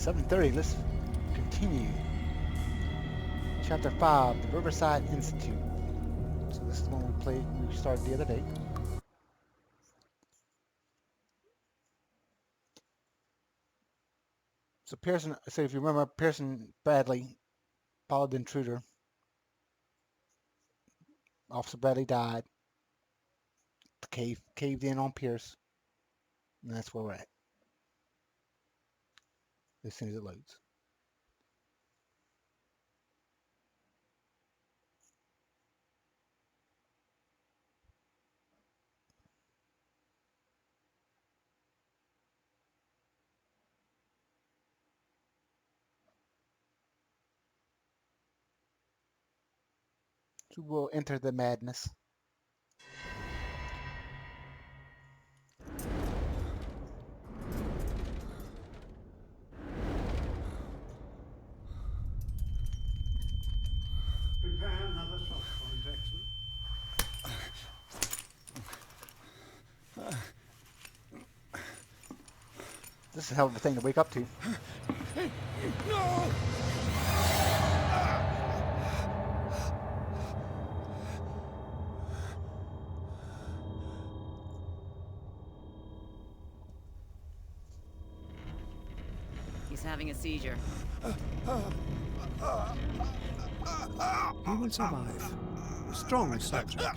7:30. Let's continue. Chapter 5, the Riverside Institute. So this is one we started the other day. So Pearson, so if you remember, Pearson Bradley followed the intruder. Officer Bradley died. The cave caved in on Pierce. And that's where we're at. As soon as it loads. So we'll enter the madness. Prepare another soft point, excellent. This is a hell of a thing to wake up to. No! He's having a seizure. He will survive. Strong subject.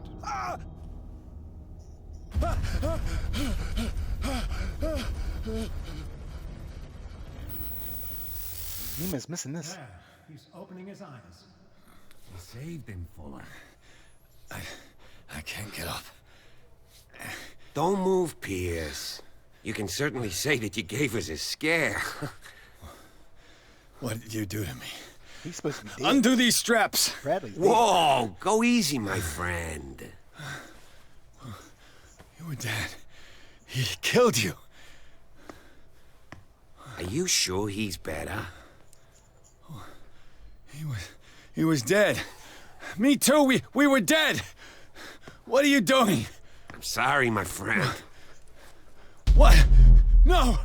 Nima's missing this. There, he's opening his eyes. You saved him, Fuller. I can't get up. Don't move, Pierce. You can certainly say that you gave us a scare. What did you do to me? He's supposed to be dead. Undo these straps! Bradley's dead. Whoa, go easy, my friend. You were dead. He killed you. Are you sure he's better? He was dead. Me too, we were dead! What are you doing? I'm sorry, my friend. What? No!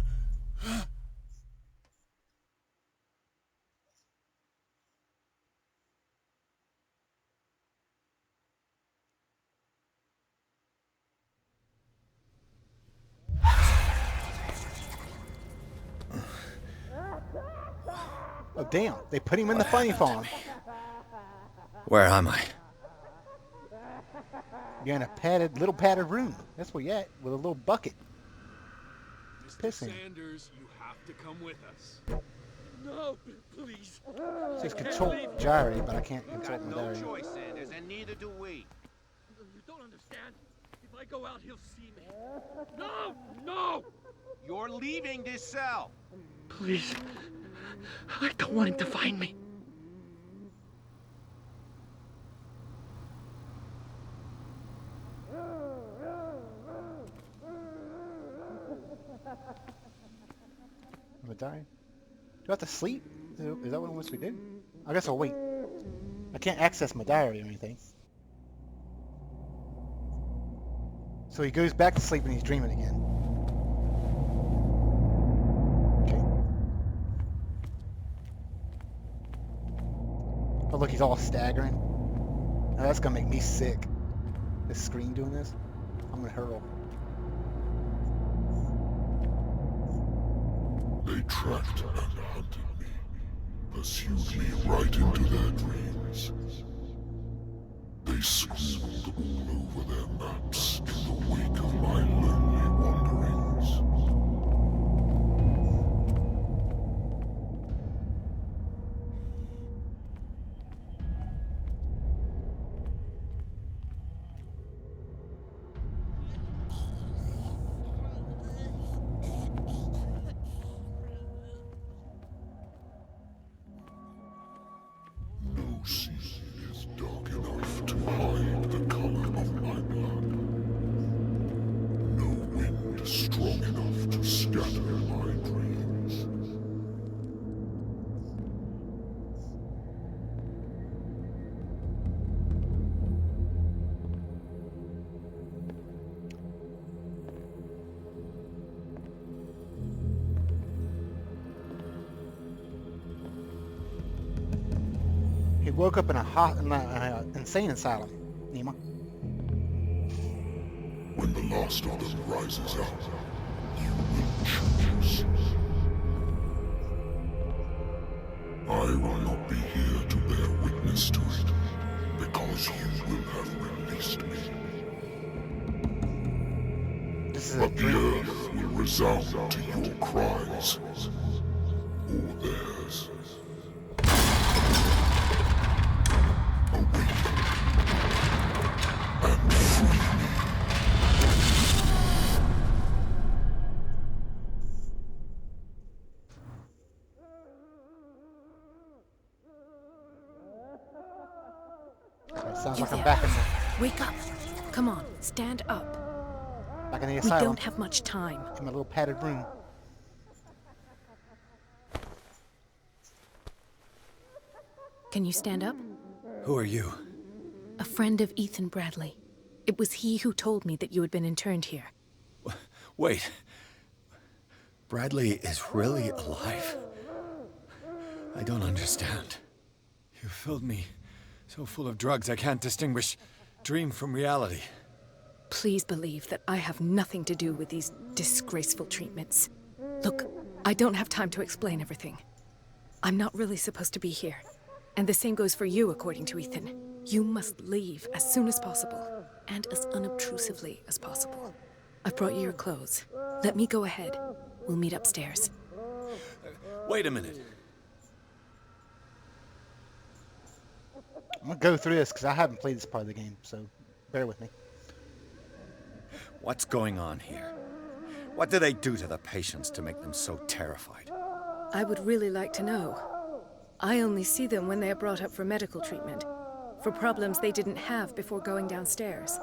Oh, damn. They put him in the funny farm. Where am I? You're in a little padded room. That's where you're at, with a little bucket. Mr. Pissing. Sanders, you have to come with us. No, please. It says control gyrate, but I can't control Got my no diary. choice, Sanders, and neither do we. You don't understand. If I go out, he'll see me. No! No! You're leaving this cell. Please. I don't want him to find me. Am I dying? Do I have to sleep? Is that what it wants me to do? I guess I'll wait. I can't access my diary or anything. So he goes back to sleep and he's dreaming again. Okay. Oh look, he's all staggering. Now that's gonna make me sick. This screen doing this. I'm gonna hurl. They tracked and hunted me, pursued me right into their dreams. They scrawled all over their maps in the wake of my lonely wanderings. No sea is dark enough to hide the color of my blood. No wind strong enough to scatter my dreams. He woke up in a insane asylum, Nima. When the last of them rises up, you will choose. I will not be here to bear witness to it, because you will have released me. This is a But the dream. earth will resound to your cries, or theirs. Awaken and free me. It sounds You like I'm there. back in Wake up. Come on, stand up. the We asylum don't have much time. in my little padded room. Can you stand up? Who are you? A friend of Ethan Bradley. It was he who told me that you had been interned here. Wait. Bradley is really alive? I don't understand. You filled me so full of drugs I can't distinguish dream from reality. Please believe that I have nothing to do with these disgraceful treatments. Look, I don't have time to explain everything. I'm not really supposed to be here. And the same goes for you, according to Ethan. You must leave as soon as possible, and as unobtrusively as possible. I've brought you your clothes. Let me go ahead. We'll meet upstairs. Wait a minute. I'm gonna go through this because I haven't played this part of the game, so bear with me. What's going on here? What do they do to the patients to make them so terrified? I would really like to know. I only see them when they are brought up for medical treatment, for problems they didn't have before going downstairs.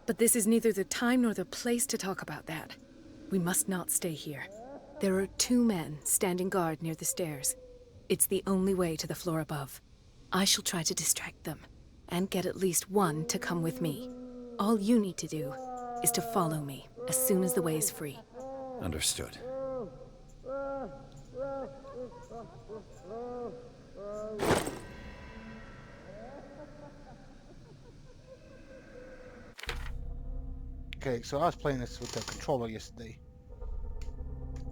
But this is neither the time nor the place to talk about that. We must not stay here. There are 2 men standing guard near the stairs. It's the only way to the floor above. I shall try to distract them, and get at least one to come with me. All you need to do is to follow me as soon as the way is free. Understood. Okay, so I was playing this with the controller yesterday,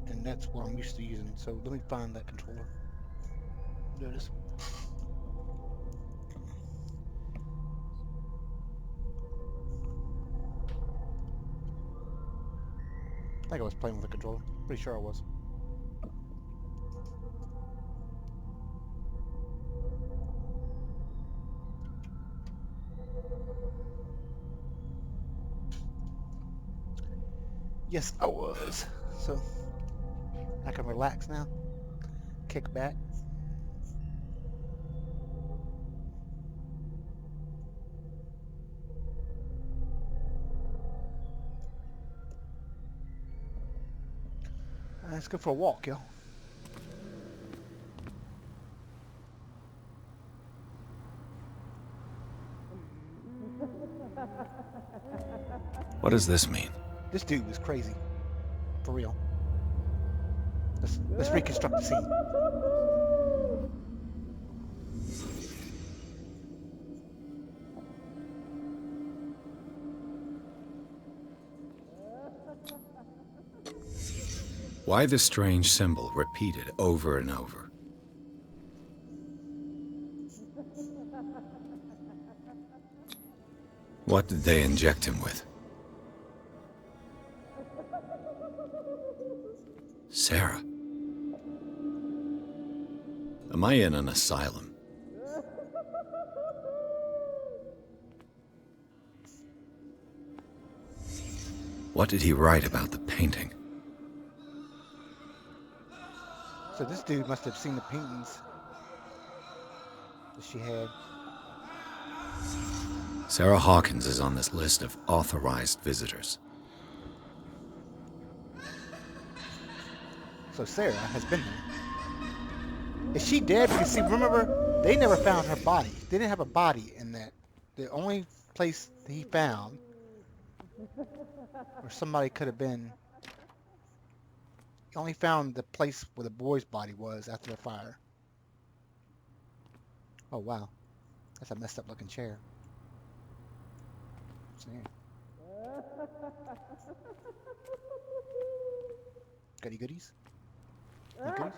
and that's what I'm used to using. So let me find that controller. There it is. I think I was playing with the controller. Pretty sure I was. Yes, I was. So I can relax now. Kick back. Let's go for a walk, yo. What does this mean? This dude was crazy. For real. Let's reconstruct the scene. Why the strange symbol repeated over and over? What did they inject him with? Sarah. Am I in an asylum? What did he write about the painting? So this dude must have seen the paintings that she had. Sarah Hawkins is on this list of authorized visitors. So Sarah has been there. Is she dead? Because see, remember, they never found her body. They didn't have a body in that. The only place he found where somebody could have been, he only found the place where the boy's body was after the fire. Oh, wow. That's a messed up looking chair. What's in here? Got any goodies? Any goodies?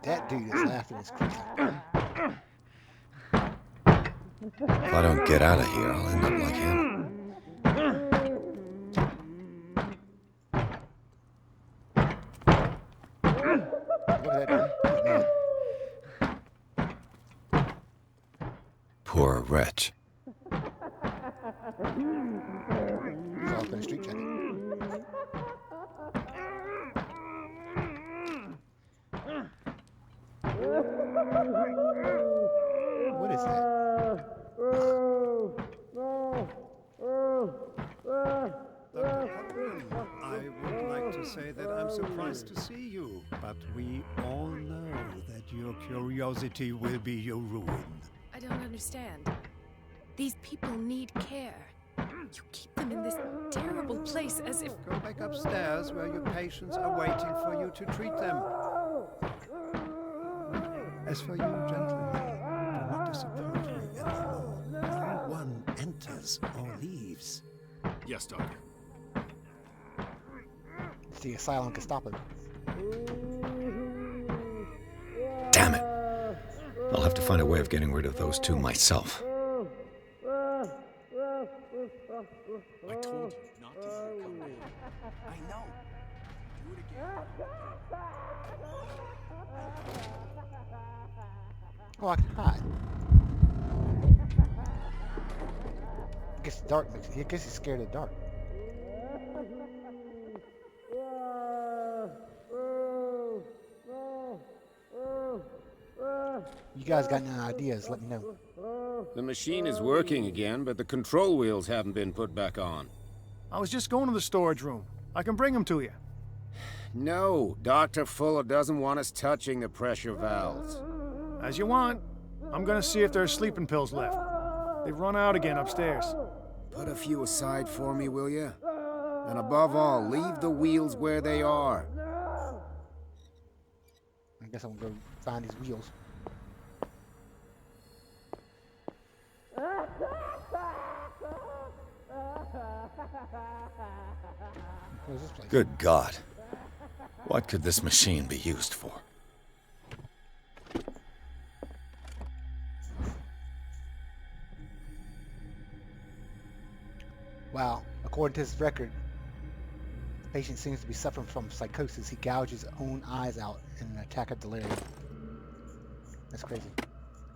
That dude is laughing his creepy. If I don't get out of here, I'll end up like him. Look at that dude. He's mad. Poor wretch. He's all up in the street chatting. What is that? I would like to say that I'm surprised to see you, but we all know that your curiosity will be your ruin. I don't understand. These people need care. You keep them in this terrible place as if... Go back upstairs where your patients are waiting for you to treat them. As for you, gentlemen, do not disappoint me anymore. No one enters or leaves. Yes, Doctor. The asylum can stop him. Damn it. I'll have to find a way of getting rid of those two myself. I told you not to let her come back. I know. Do it again. Oh, I can hide. I guess the dark makes it. I guess he's scared of the dark. You guys got any ideas? Let me know. The machine is working again, but the control wheels haven't been put back on. I was just going to the storage room. I can bring them to you. No, Dr. Fuller doesn't want us touching the pressure valves. As you want. I'm gonna see if there's sleeping pills left. They've run out again upstairs. Put a few aside for me, will you? And above all, leave the wheels where they are. I guess I'm gonna go find these wheels. What is this place? Good God. What could this machine be used for? Wow. According to his record, the patient seems to be suffering from psychosis. He gouges his own eyes out in an attack of delirium. That's crazy.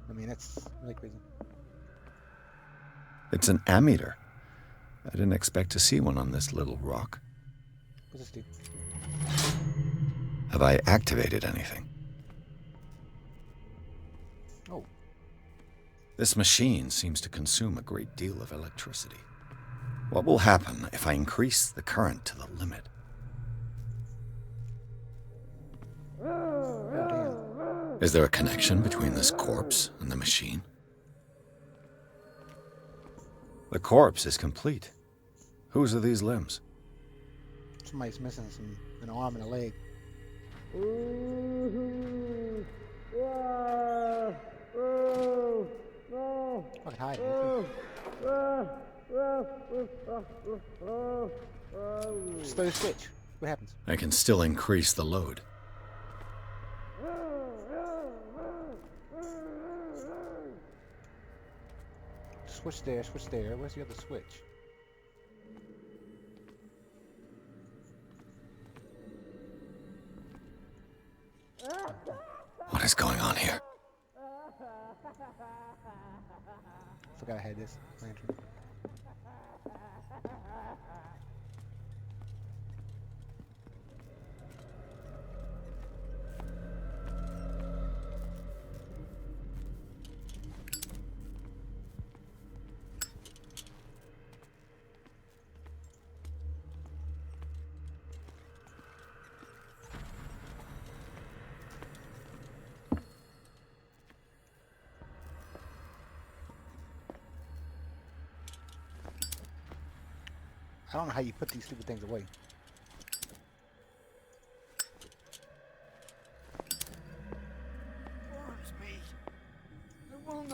I mean, that's really crazy. It's an ammeter. I didn't expect to see one on this little rock. What's this do? Have I activated anything? Oh. This machine seems to consume a great deal of electricity. What will happen if I increase the current to the limit? Oh, damn. Is there a connection between this corpse and the machine? The corpse is complete. Whose are these limbs? Somebody's missing an arm and a leg. Fucking hide it. Just throw the switch. What happens? I can still increase the load. Switch there, switch there. Where's the other switch? What is going on here? Forgot I had this lantern. I don't know how you put these stupid things away.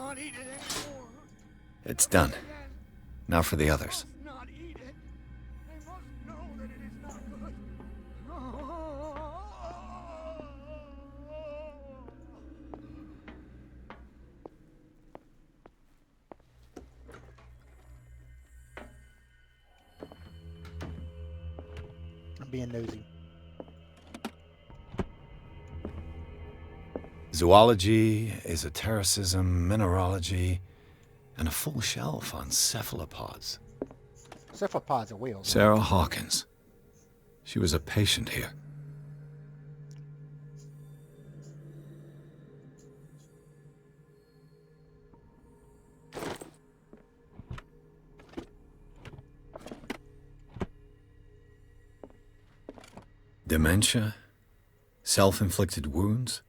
not eat it anymore. It's done. Now for the others. Not eat it. They must know that it is not good. I'm being nosy. Zoology, esotericism, mineralogy, and a full shelf on cephalopods. Cephalopods are whales. Sarah Hawkins. She was a patient here. Dementia? Self-inflicted wounds?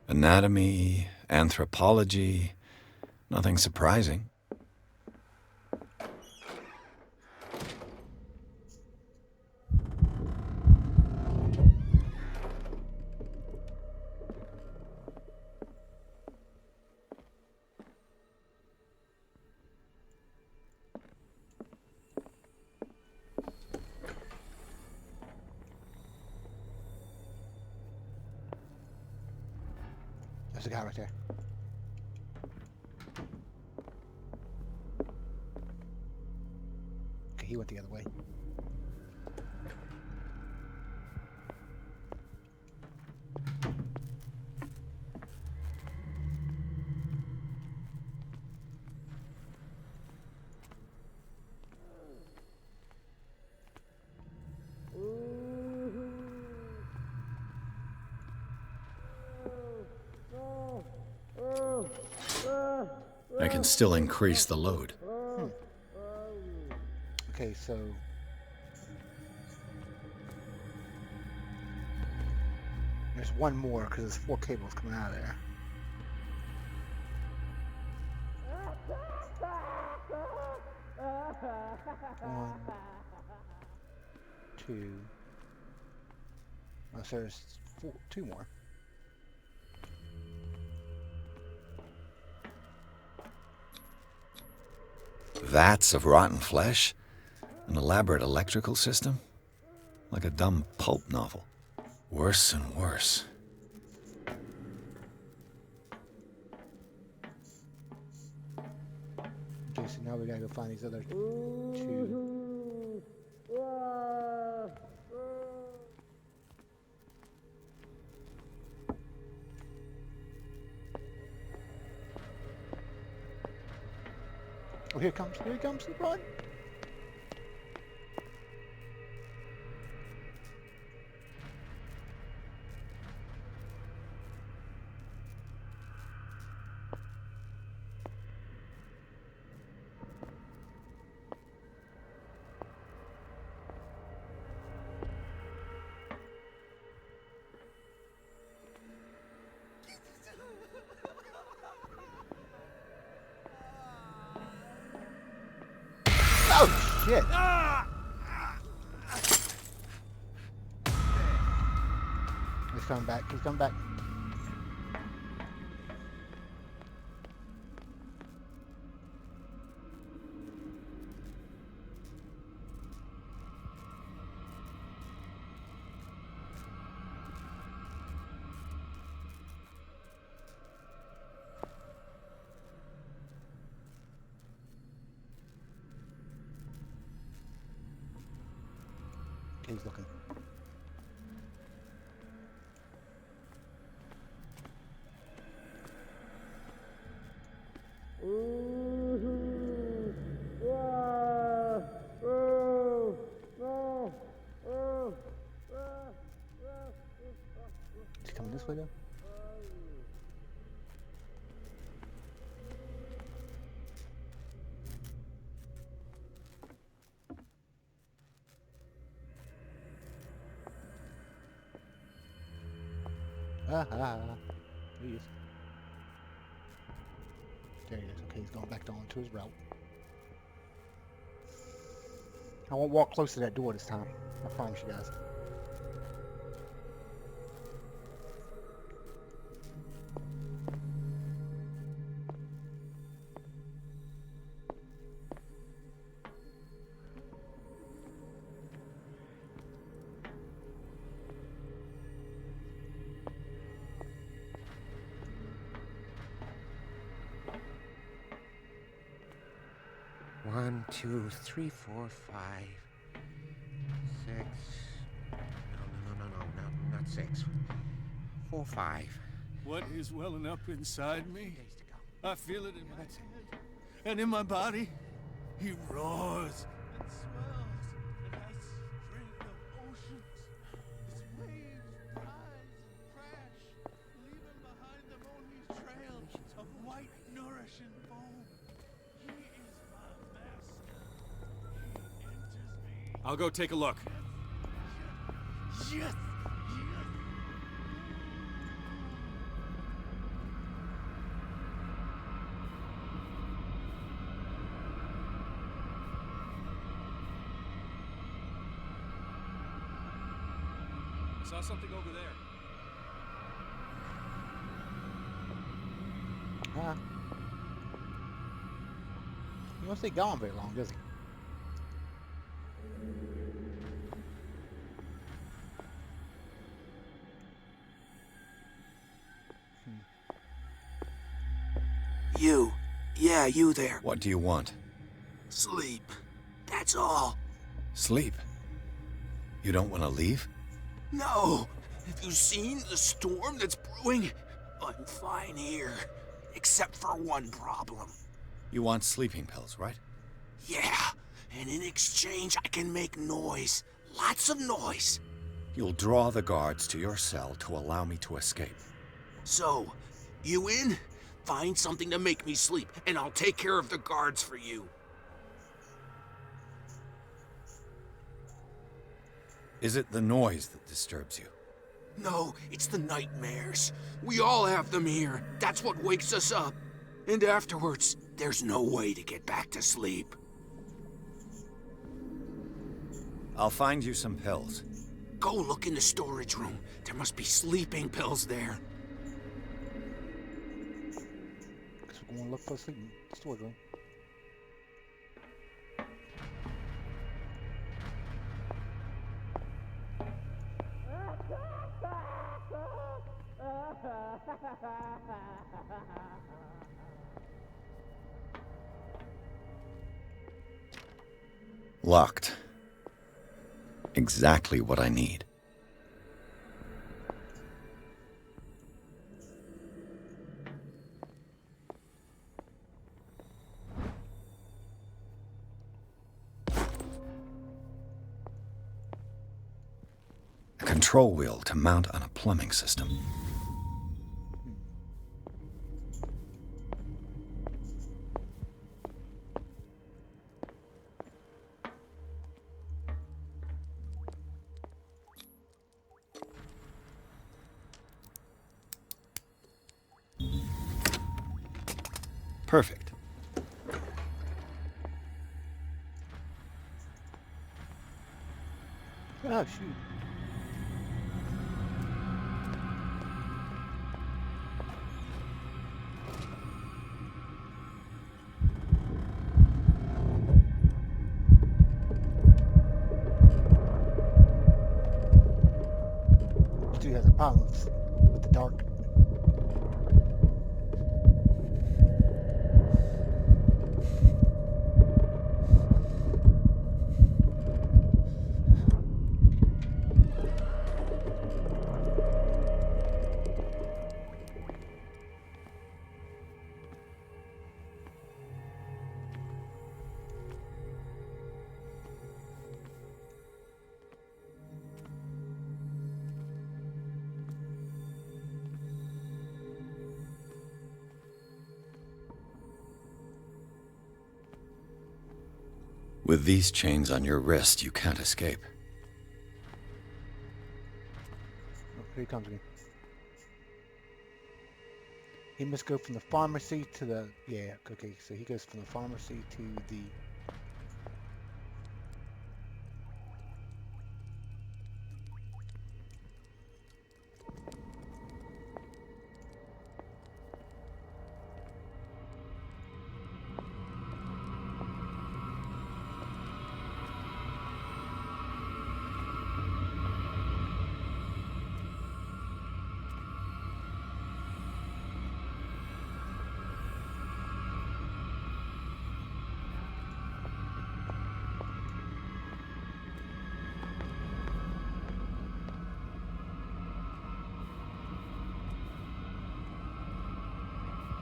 Anatomy, anthropology, nothing surprising. There's a guy right there. Okay, he went the other way. I can still increase the load. Okay, so there's one more because there's 4 cables coming out of there. One, 2. Oh, so there's 2 more. Vats of rotten flesh? An elaborate electrical system? Like a dumb pulp novel. Worse and worse. Okay, so now we gotta go find these other 2. Oh, here he comes, run! Oh, shit! He's coming back, he's coming back. He's looking. Is he coming this way though? There he is. There he is. Okay, he's going back on to his route. I won't walk close to that door this time. I promise you guys. 2, 3, 4, 5, 6. No, not 6. 4, 5. What is welling up inside me? I feel it in my head and in my body. He roars and swells and has strength of oceans. His waves rise and crash, leaving behind them only trails of white, nourishing foam. He is my master. He enters me. I'll go take a look. Yes! I saw something over there. Huh? He won't stay gone very long, does he? You. Yeah, you there. What do you want? Sleep. That's all. Sleep? You don't want to leave? No. Have you seen the storm that's brewing? I'm fine here. Except for one problem. You want sleeping pills, right? Yeah. And in exchange, I can make noise. Lots of noise. You'll draw the guards to your cell to allow me to escape. So, you in? Find something to make me sleep, and I'll take care of the guards for you. Is it the noise that disturbs you? No, it's the nightmares. We all have them here. That's what wakes us up. And afterwards, there's no way to get back to sleep. I'll find you some pills. Go look in the storage room. There must be sleeping pills there. Guess we're going to look for a sleeping storage room. Locked. Exactly what I need. A control wheel to mount on a plumbing system. Perfect. Oh, shoot. This dude has a problem with the dark. With these chains on your wrist, you can't escape. Oh, here he comes again. He must go from the pharmacy to the... Yeah, okay, so he goes from the pharmacy to the...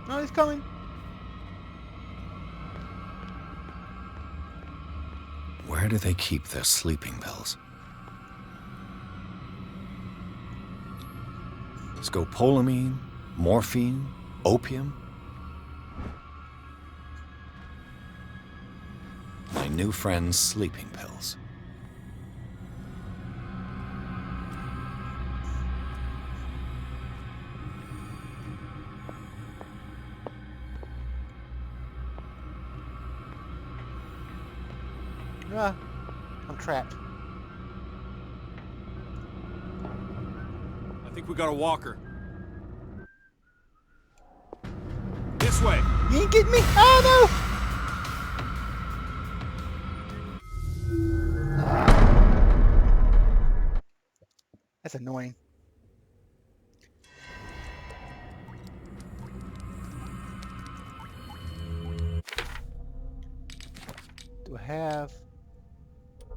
No, he's coming. Where do they keep their sleeping pills? Scopolamine, morphine, opium? My new friend's sleeping pills. Ah, I'm trapped. I think we got a walker. This way. You ain't getting me. Oh no! That's annoying. Do I have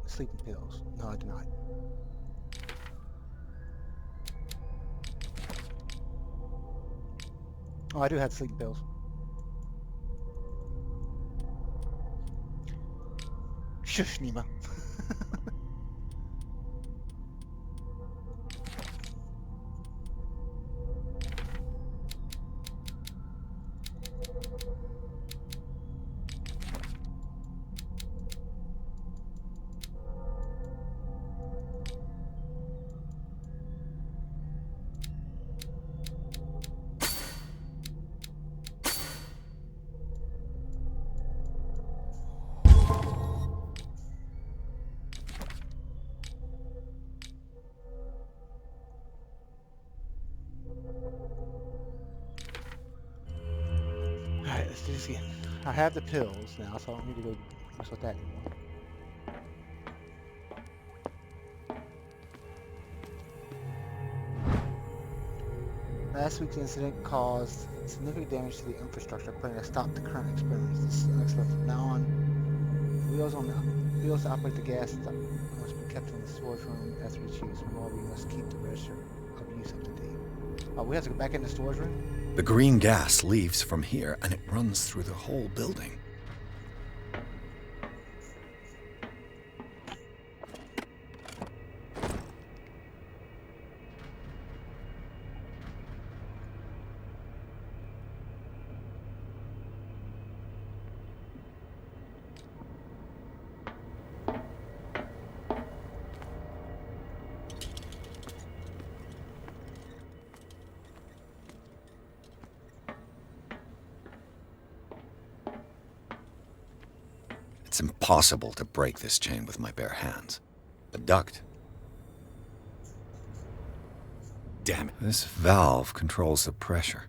sleeping pills? No, I do not. Oh, I do have sleeping pills. Shush, Nima. Alright, let's do this again. I have the pills now, so I don't need to go mess with that anymore. Last week's incident caused significant damage to the infrastructure, putting a stop to current experiments. This is unacceptable. From now on, wheels to operate the gas must be kept in the storage room as we choose. Meanwhile, we must keep the register of use up to date. Oh, we have to go back in the storage room? The green gas leaves from here and it runs through the whole building. It's impossible to break this chain with my bare hands. A duct. Damn it. This valve controls the pressure.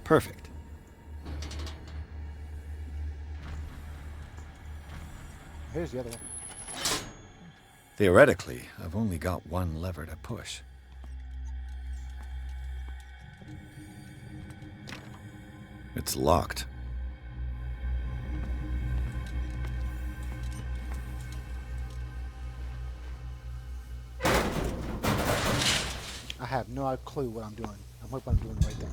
Perfect. Here's the other one. Theoretically, I've only got one lever to push. It's locked. I have no clue what I'm doing. I hope I'm doing the right thing.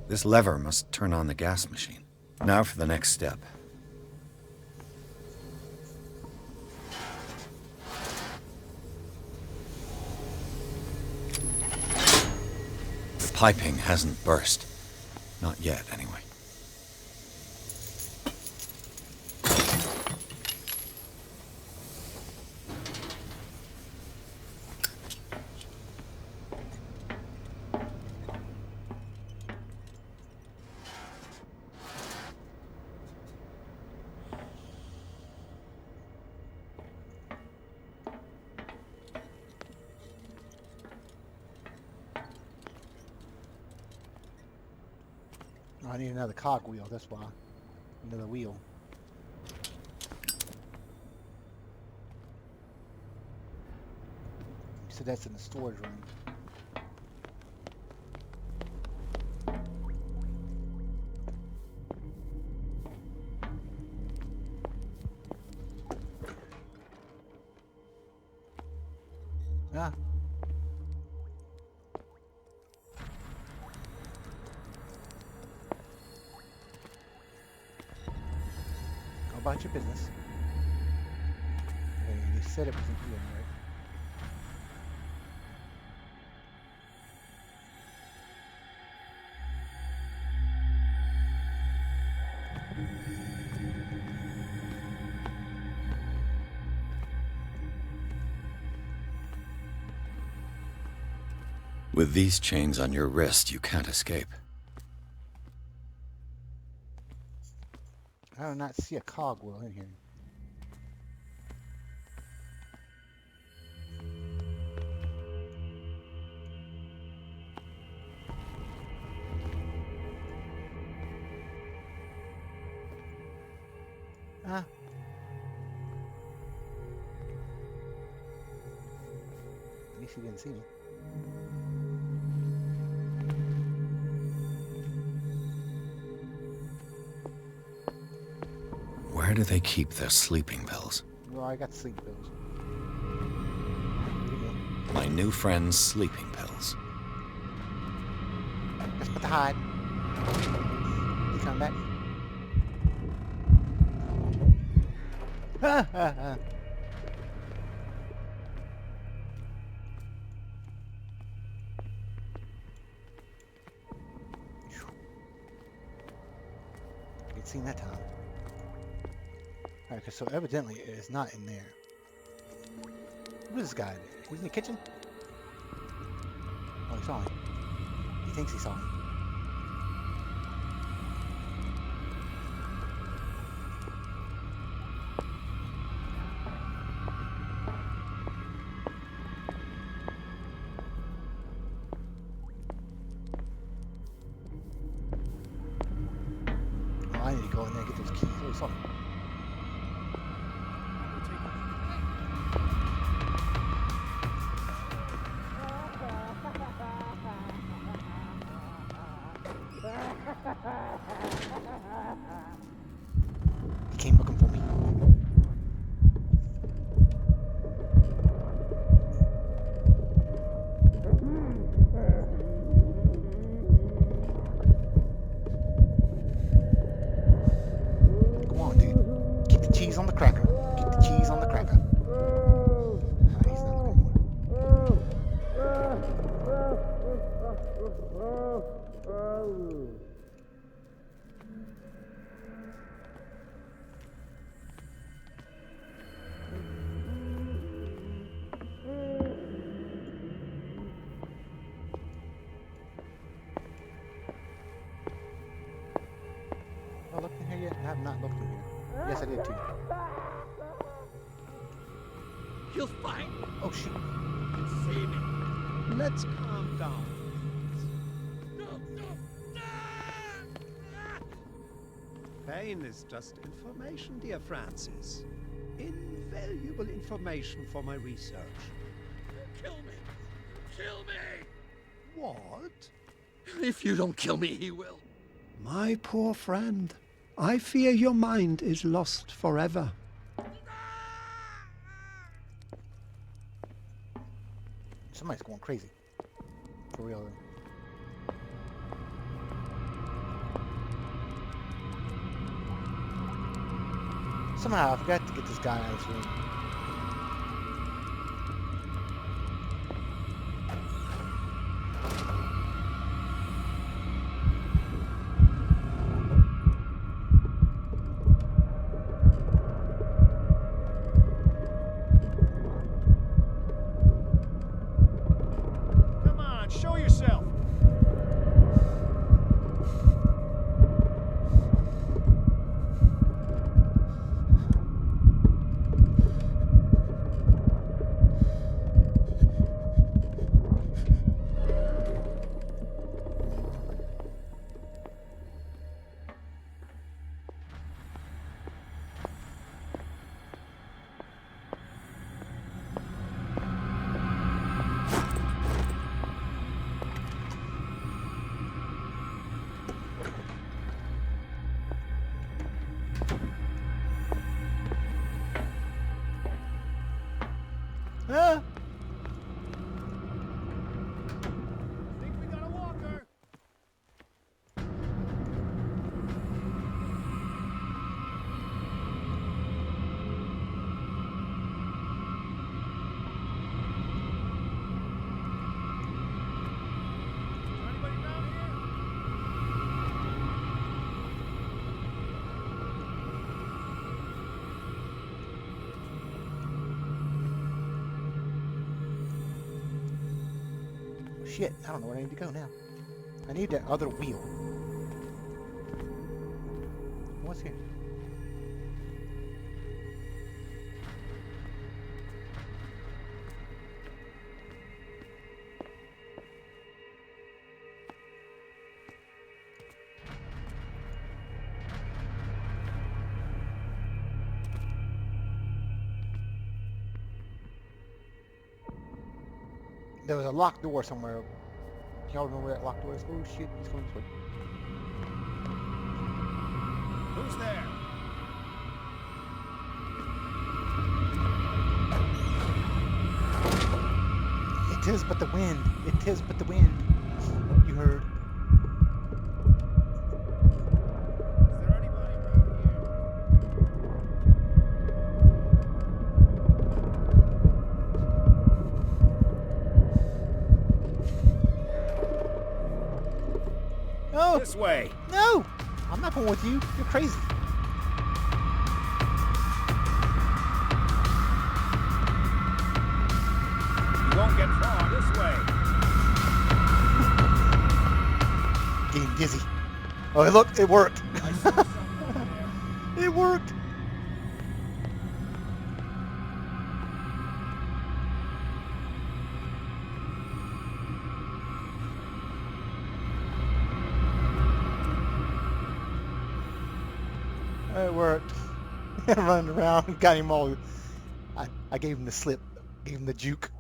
This lever must turn on the gas machine. Now for the next step. The piping hasn't burst. Not yet, anyway. I need another cog wheel, that's why. Another wheel. So that's in the storage room. Ah. Go about your business. Hey, they said it was in here, right? With these chains on your wrist, you can't escape. I do not see a cog wheel in here. Ah. At least you didn't see me. Where do they keep their sleeping pills? Well, I got sleep pills. My new friend's sleeping pills. Let's put the hide. You come back. Ha ha ha. Get seen that time. Alright, so evidently it is not in there. Who's this guy? He's in the kitchen? Oh, he saw me. He thinks he saw me. Oh, I need to go in there and get those keys. Oh, he saw me. He came looking for me. Come on, dude. Keep the cheese on the cracker. Keep the cheese on the cracker. Alright, he's not looking anymore. I looked in here yet? I have not looked in here. Yes, I did too. He'll find me Oh, shoot. and save me. Let's calm down. No, no. Pain is just information, dear Francis. Invaluable information for my research. Kill me! Kill me! What? If you don't kill me, he will. My poor friend, I fear your mind is lost forever. Somebody's going crazy. For real, though. Somehow I forgot to get this guy out of this room. Come on, show yourself. Ah! Think we got a walker? Anybody around here? Shit, I don't know where I need to go now. I need that other wheel. What's here? There was a locked door somewhere. Y'all remember where that locked door is? Oh shit, he's going this way. Who's there? It is but the wind. It is but the wind. You heard. Is there anybody around here? No! This way. No! I'm not going with you. You're crazy. You won't get far this way. Getting dizzy. Oh, look, it worked. I saw something over there. It worked. It worked. Running around, got him all. I gave him the slip, gave him the juke.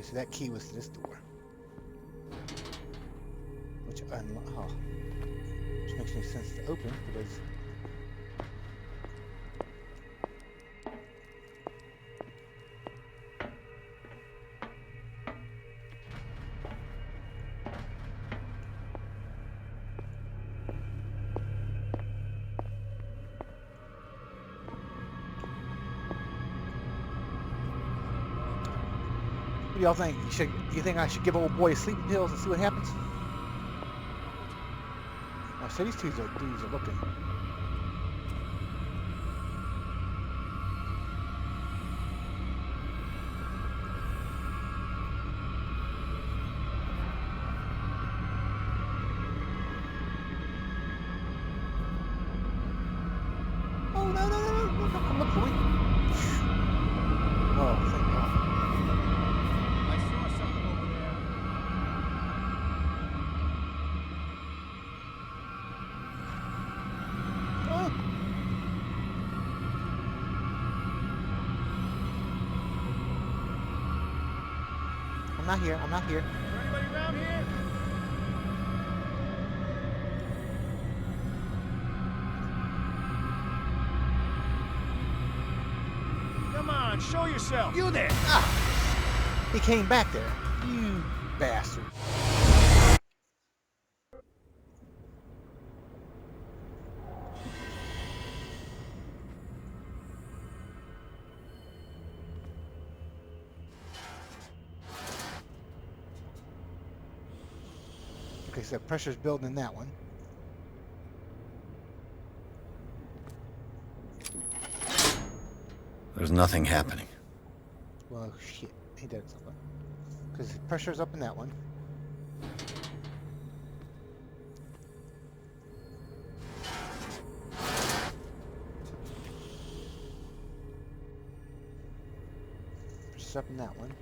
So that key was to this door, which which makes no sense to open because what do y'all think? You think I should give old boy sleeping pills and see what happens? Oh, so these dudes are looking. Oh no! Don't come look for me. Oh, thank God. I saw something over there. Oh. I'm not here. I'm not here. Is there anybody around here? Come on, show yourself. You there. Ah, he came back there. You bastard. Okay, so pressure's building in that one. There's nothing happening. Well, shit. He did something. Because pressure's up in that one. switches up in that one.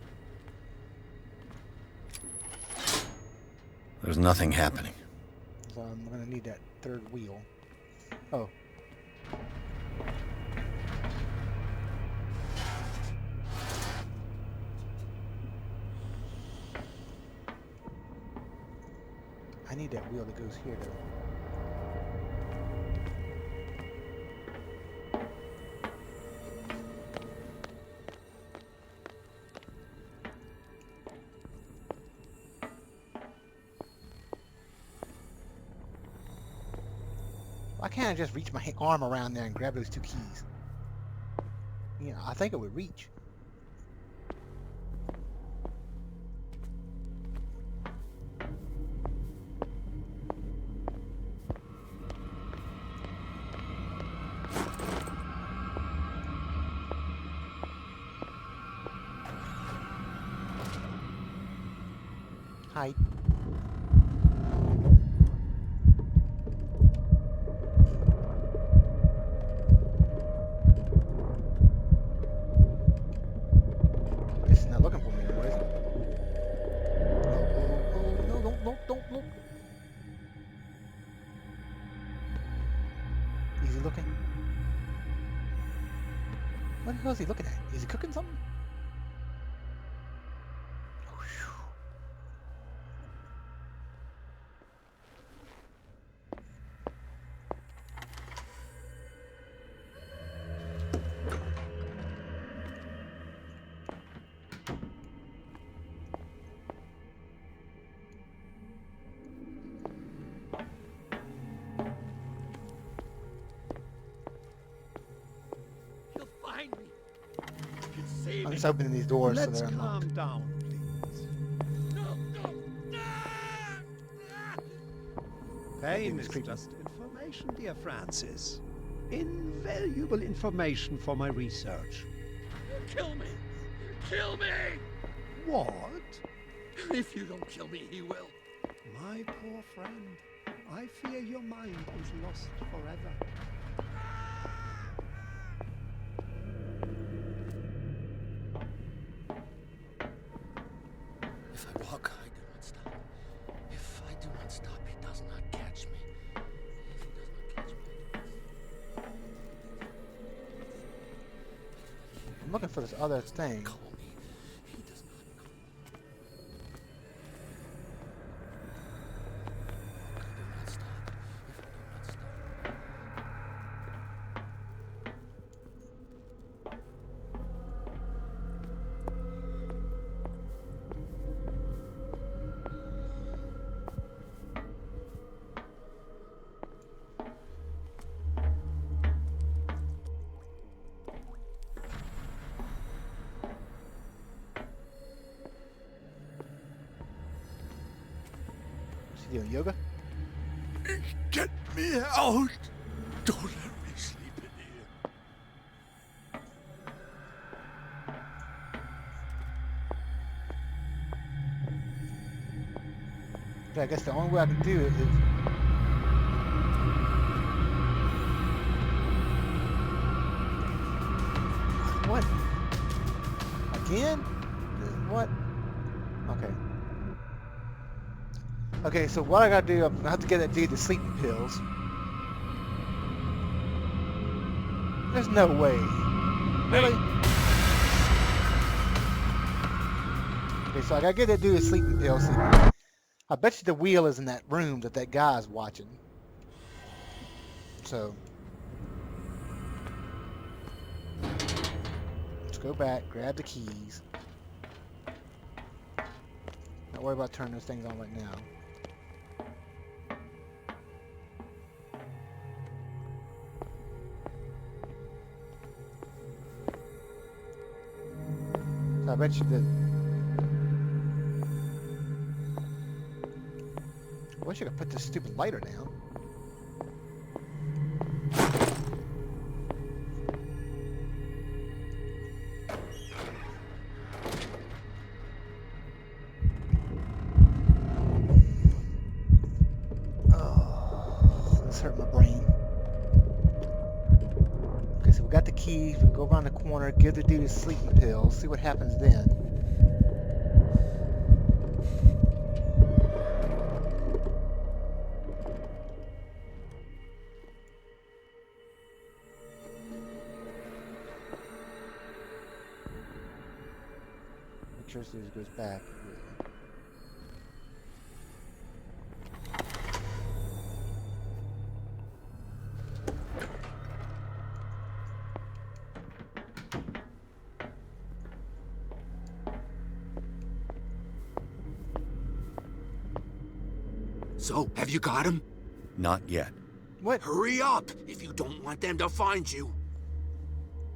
There's nothing happening. So I'm gonna need that third wheel. Oh. I need that wheel that goes here though. Why can't I just reach my arm around there and grab those two keys? You know, I think it would reach. Hi. It's not looking for me anymore, is it? No, don't look. Is he looking? What the hell is he looking at? Is he cooking something? Oh, phew. He'll find me. He'll save I'm me. just opening these doors so Let's they're unlocked. calm down, please. Pain is just information, dear Francis. Invaluable information for my research. Kill me! Kill me! What? If you don't kill me, he will. My poor friend, I fear your mind is lost forever. If I walk, I do not stop. If I do not stop, he does not catch me. If he does not catch me, I'm looking for this other thing. call me. He does not call. I do not stop. If I do not stop. Is he doing yoga? Get me out! Don't let me sleep in here. Okay, I guess the only way I can do it is... What? Again? What? Okay. Okay, so what I gotta do, I'm gonna have to get that dude the sleeping pills. There's no way. Really? Okay, so I gotta get that dude the sleeping pills. I bet you the wheel is in that room that that guy's watching. So let's go back, grab the keys. Not worry about turning those things on right now. So I bet you that. I wish I could put this stupid lighter down. Oh, this hurt my brain. Okay, so we got the keys. We can go around the corner, give the dude his sleeping pills, see what happens then. Make sure it goes back. So, have you got him? Not yet. What? Hurry up, if you don't want them to find you.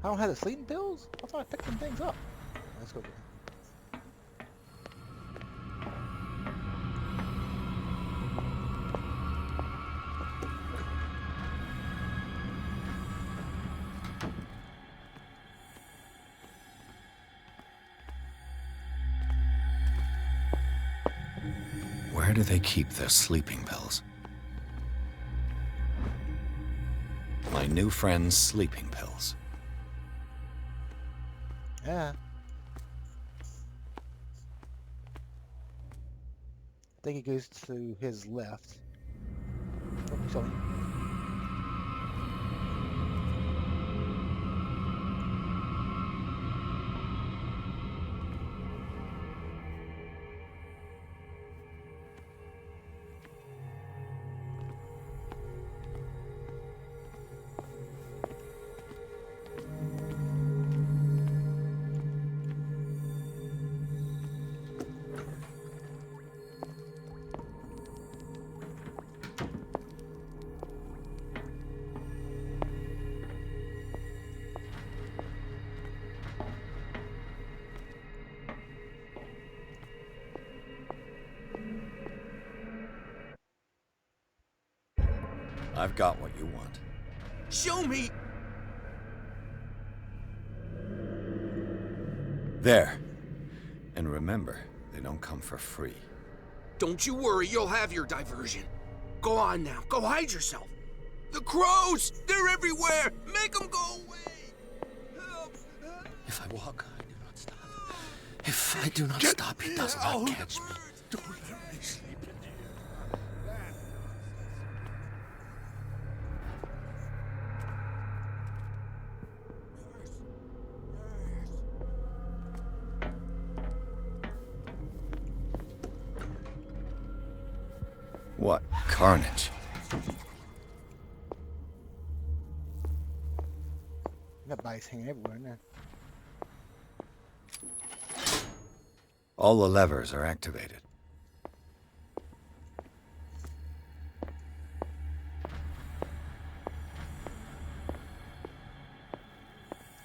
I don't have the sleeping pills? I thought I picked them things up. Let's go get them. Where do they keep their sleeping pills? My new friend's sleeping pills. Yeah. I think it goes to his left. Oh, sorry. I've got what you want. Show me! There. And remember, they don't come for free. Don't you worry, you'll have your diversion. Go on now, go hide yourself. The crows! They're everywhere! Make them go away! Help! If I walk, I do not stop. If I do not stop, he does not catch me. Don't let me sleep in here. What carnage. That bike's hanging everywhere in there. All the levers are activated.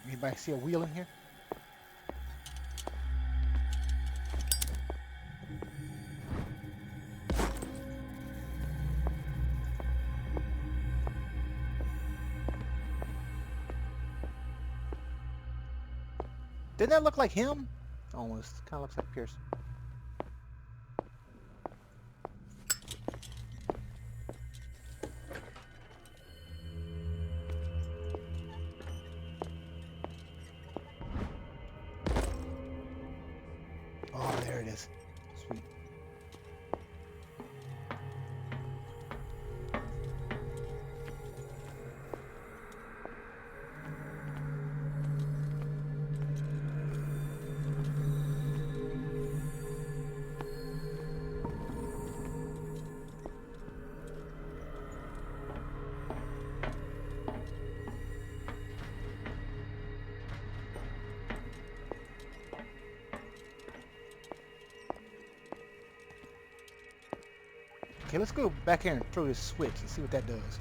Anybody see a wheel in here? Didn't that look like him? Almost. Kind of looks like Pierce. Oh, there it is. Sweet. Okay, let's go back here and throw this switch and see what that does.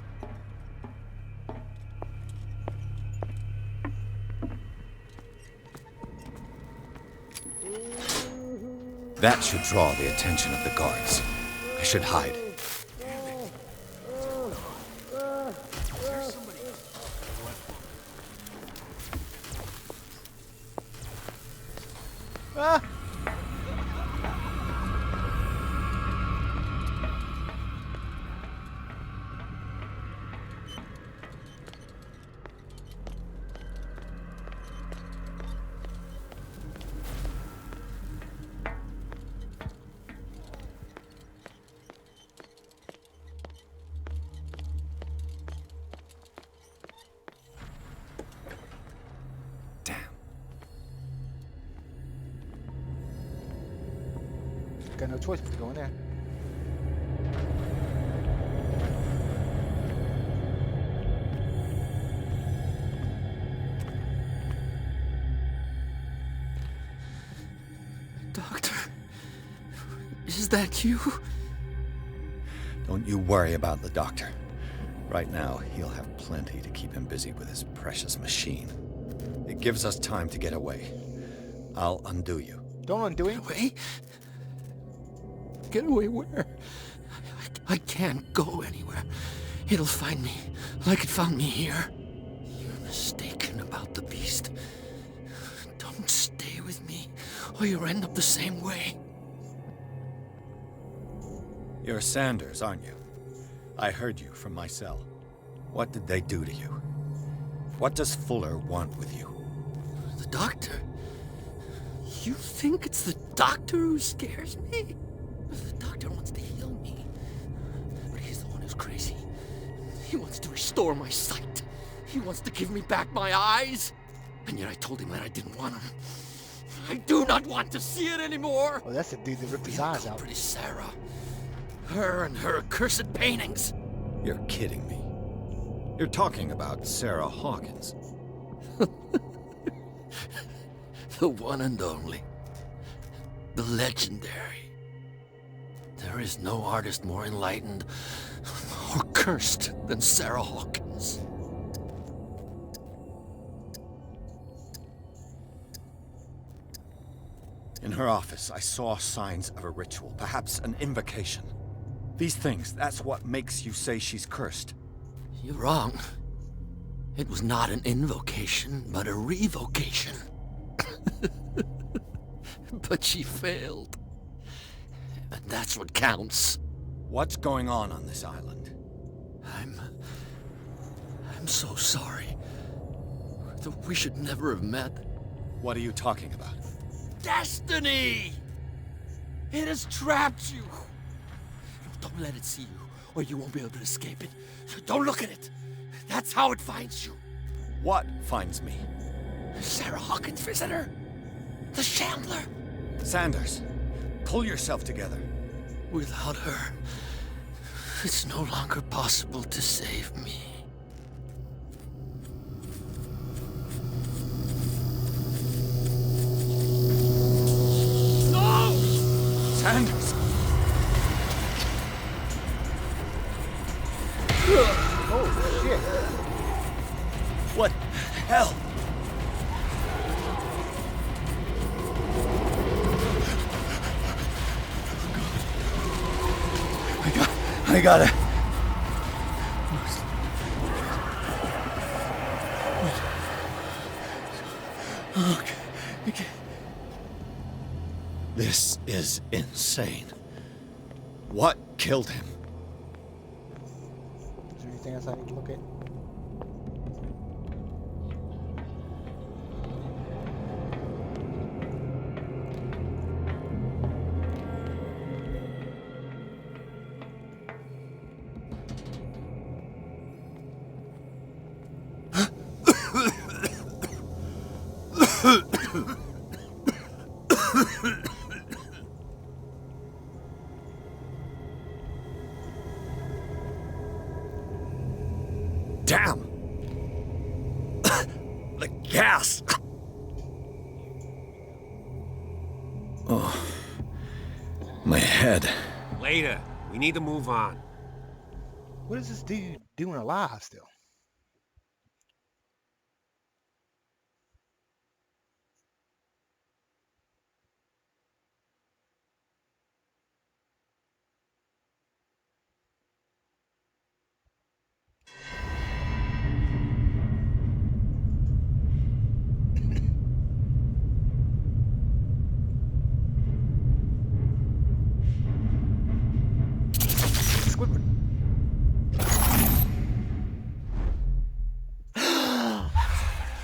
That should draw the attention of the guards. I should hide. Ah! Got no choice but to go in there. Doctor, is that you? Don't you worry about the doctor. Right now, he'll have plenty to keep him busy with his precious machine. It gives us time to get away. I'll undo you. Don't undo him. Get away? Get away where? I can't go anywhere. It'll find me like it found me here. You're mistaken about the beast. Don't stay with me, or you'll end up the same way. You're Sanders, aren't you? I heard you from my cell. What did they do to you? What does Fuller want with you? The doctor? You think it's the doctor who scares me? The doctor wants to heal me. But he's the one who's crazy. He wants to restore my sight. He wants to give me back my eyes. And yet I told him that I didn't want him. I do not want to see it anymore. Oh, that's the dude that ripped his eyes out. Pretty Sarah. Her and her accursed paintings. You're kidding me. You're talking about Sarah Hawkins. The one and only. The legendary. There is no artist more enlightened or cursed than Sarah Hawkins. In her office, I saw signs of a ritual, perhaps an invocation. These things, that's what makes you say she's cursed. You're wrong. It was not an invocation, but a revocation. But she failed. And that's what counts. What's going on this island? I'm so sorry. We should never have met. What are you talking about? Destiny! It has trapped you. Don't let it see you, or you won't be able to escape it. Don't look at it. That's how it finds you. What finds me? Sarah Hawkins' visitor. The Shambler. Sanders, pull yourself together. Without her, it's no longer possible to save me. No! Sanders! Oh, shit. What the hell? I gotta... Okay. This is insane. What killed him? Is there anything else I need to look at? Damn! The gas! Oh. My head. Later. We need to move on. What is this dude doing alive still?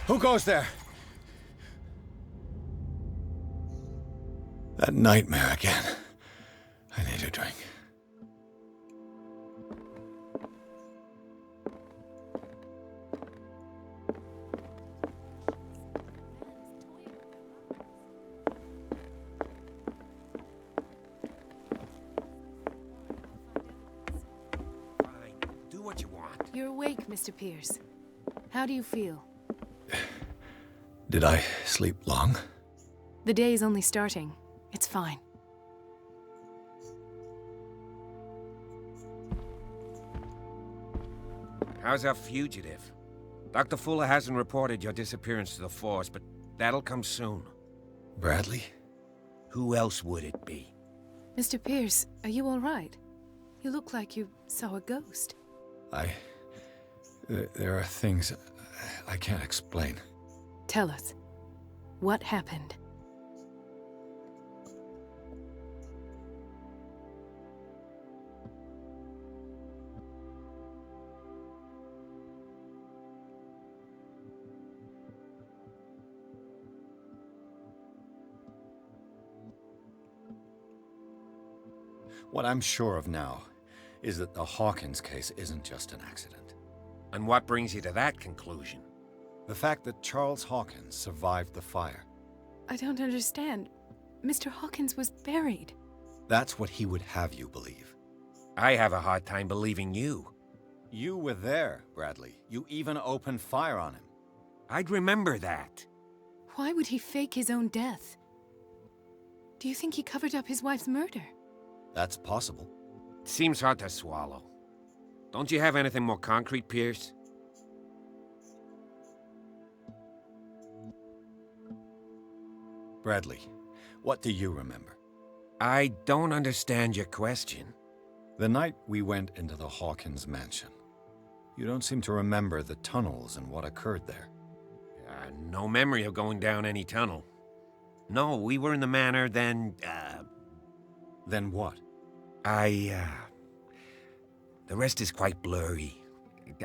Who goes there? That nightmare again. I need a drink. Mr. Pierce. How do you feel? Did I sleep long? The day is only starting. It's fine. How's our fugitive? Dr. Fuller hasn't reported your disappearance to the force, but that'll come soon. Bradley? Who else would it be? Mr. Pierce, are you all right? You look like you saw a ghost. There are things I can't explain. Tell us. What happened? What I'm sure of now is that the Hawkins case isn't just an accident. And what brings you to that conclusion? The fact that Charles Hawkins survived the fire. I don't understand. Mr. Hawkins was buried. That's what he would have you believe. I have a hard time believing you. You were there, Bradley. You even opened fire on him. I'd remember that. Why would he fake his own death? Do you think he covered up his wife's murder? That's possible. Seems hard to swallow. Don't you have anything more concrete, Pierce? Bradley, what do you remember? I don't understand your question. The night we went into the Hawkins mansion. You don't seem to remember the tunnels and what occurred there. No memory of going down any tunnel. No, we were in the manor, then, Then what? The rest is quite blurry.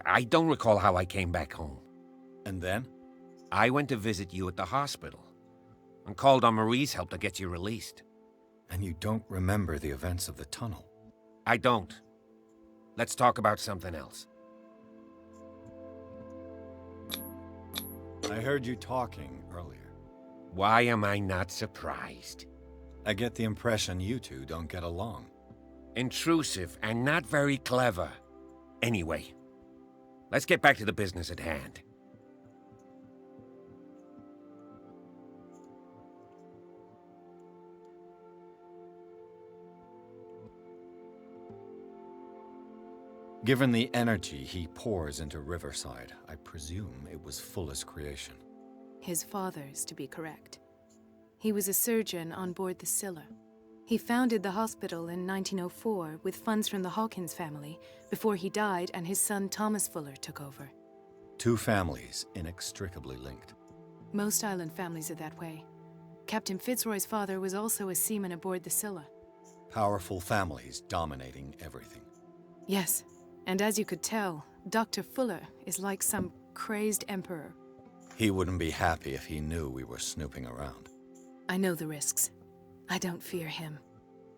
I don't recall how I came back home. And then? I went to visit you at the hospital, and called on Marie's help to get you released. And you don't remember the events of the tunnel? I don't. Let's talk about something else. I heard you talking earlier. Why am I not surprised? I get the impression you two don't get along. Intrusive and not very clever. Anyway, let's get back to the business at hand. Given the energy he pours into Riverside, I presume it was Fuller's creation. His father's, to be correct. He was a surgeon on board the Scylla. He founded the hospital in 1904 with funds from the Hawkins family before he died and his son Thomas Fuller took over. Two families inextricably linked. Most island families are that way. Captain Fitzroy's father was also a seaman aboard the Scylla. Powerful families dominating everything. Yes, and as you could tell, Dr. Fuller is like some crazed emperor. He wouldn't be happy if he knew we were snooping around. I know the risks. I don't fear him.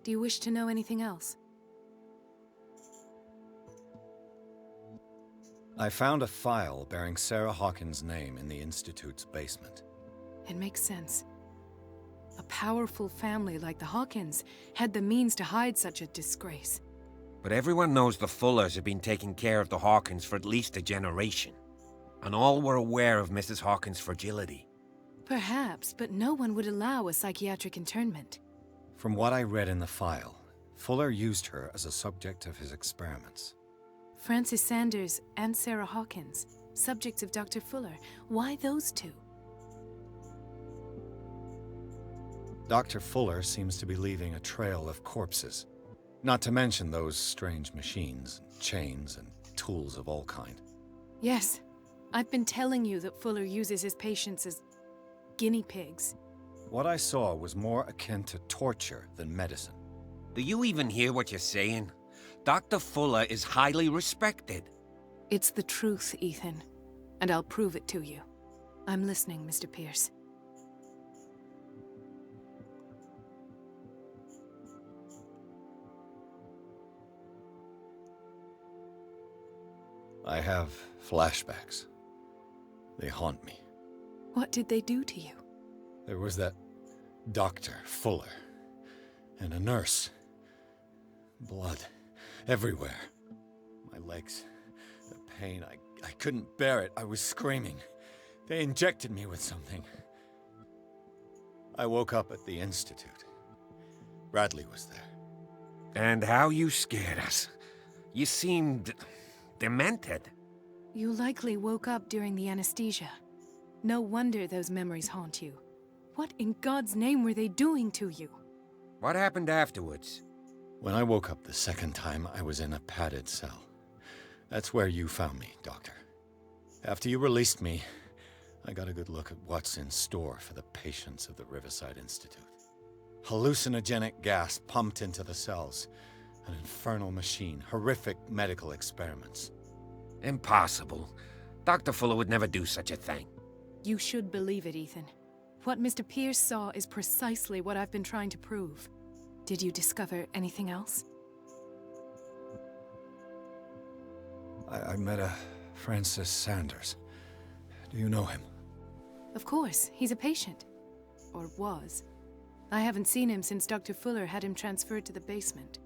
Do you wish to know anything else? I found a file bearing Sarah Hawkins' name in the Institute's basement. It makes sense. A powerful family like the Hawkins had the means to hide such a disgrace. But everyone knows the Fullers have been taking care of the Hawkins for at least a generation. And all were aware of Mrs. Hawkins' fragility. Perhaps, but no one would allow a psychiatric internment. From what I read in the file, Fuller used her as a subject of his experiments. Francis Sanders and Sarah Hawkins, subjects of Dr. Fuller. Why those two? Dr. Fuller seems to be leaving a trail of corpses. Not to mention those strange machines, chains, and tools of all kind. Yes. I've been telling you that Fuller uses his patients as guinea pigs. What I saw was more akin to torture than medicine. Do you even hear what you're saying? Dr. Fuller is highly respected. It's the truth, Ethan. And I'll prove it to you. I'm listening, Mr. Pierce. I have flashbacks. They haunt me. What did they do to you? There was that Dr. Fuller, and a nurse. Blood everywhere. My legs, the pain, I couldn't bear it. I was screaming. They injected me with something. I woke up at the Institute. Bradley was there. And how you scared us. You seemed demented. You likely woke up during the anesthesia. No wonder those memories haunt you. What in God's name were they doing to you? What happened afterwards? When I woke up the second time, I was in a padded cell. That's where you found me, Doctor. After you released me, I got a good look at what's in store for the patients of the Riverside Institute. Hallucinogenic gas pumped into the cells. An infernal machine. Horrific medical experiments. Impossible. Dr. Fuller would never do such a thing. You should believe it, Ethan. What Mr. Pierce saw is precisely what I've been trying to prove. Did you discover anything else? I met a Francis Sanders. Do you know him? Of course, he's a patient. Or was. I haven't seen him since Dr. Fuller had him transferred to the basement.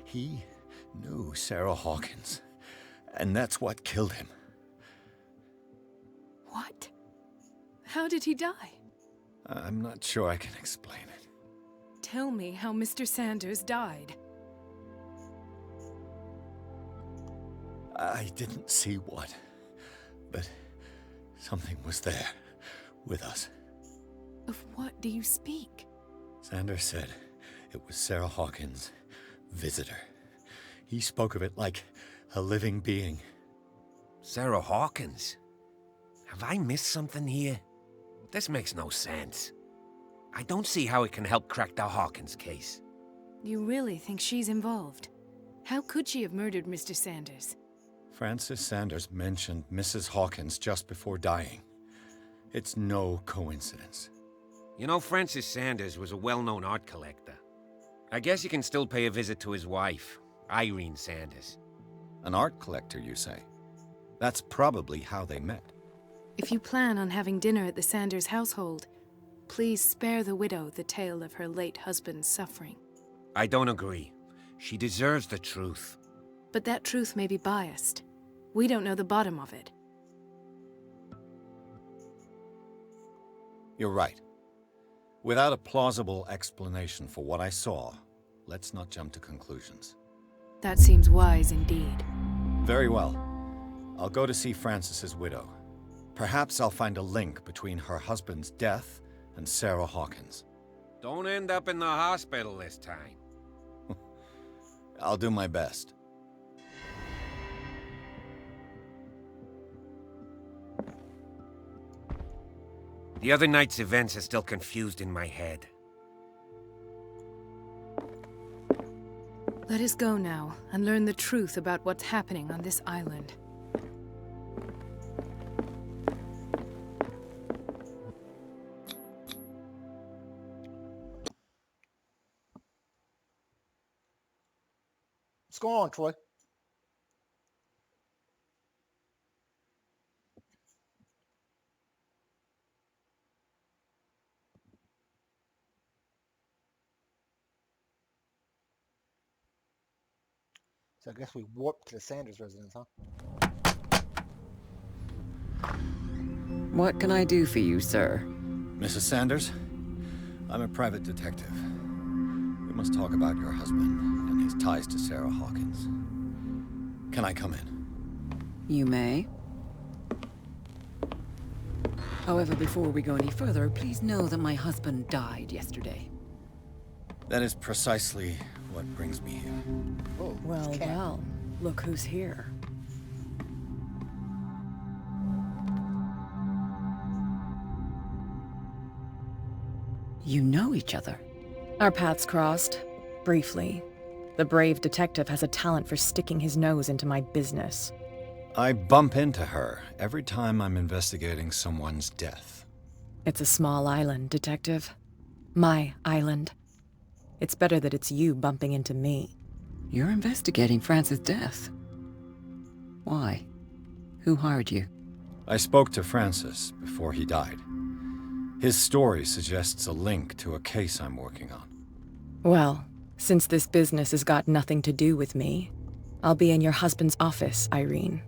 He knew Sarah Hawkins, and that's what killed him. What? How did he die? I'm not sure I can explain it. Tell me how Mr. Sanders died. I didn't see what, but something was there, with us. Of what do you speak? Sanders said it was Sarah Hawkins' visitor. He spoke of it like a living being. Sarah Hawkins? Have I missed something here? This makes no sense. I don't see how it can help crack the Hawkins case. You really think she's involved? How could she have murdered Mr. Sanders? Francis Sanders mentioned Mrs. Hawkins just before dying. It's no coincidence. You know, Francis Sanders was a well-known art collector. I guess you can still pay a visit to his wife, Irene Sanders. An art collector, you say? That's probably how they met. If you plan on having dinner at the Sanders household, please spare the widow the tale of her late husband's suffering. I don't agree. She deserves the truth. But that truth may be biased. We don't know the bottom of it. You're right. Without a plausible explanation for what I saw, let's not jump to conclusions. That seems wise indeed. Very well. I'll go to see Francis's widow. Perhaps I'll find a link between her husband's death and Sarah Hawkins. Don't end up in the hospital this time. I'll do my best. The other night's events are still confused in my head. Let us go now and learn the truth about what's happening on this island. What's going on, Troy? So I guess we warped to the Sanders residence, huh? What can I do for you, sir? Mrs. Sanders? I'm a private detective. We must talk about your husband and his ties to Sarah Hawkins. Can I come in? You may. However, before we go any further, please know that my husband died yesterday. That is precisely what brings me here. Oh, Well, it's Cat. well, look who's here. You know each other. Our paths crossed, briefly. The brave detective has a talent for sticking his nose into my business. I bump into her every time I'm investigating someone's death. It's a small island, detective. My island. It's better that it's you bumping into me. You're investigating Francis' death. Why? Who hired you? I spoke to Francis before he died. His story suggests a link to a case I'm working on. Well, since this business has got nothing to do with me, I'll be in your husband's office, Irene.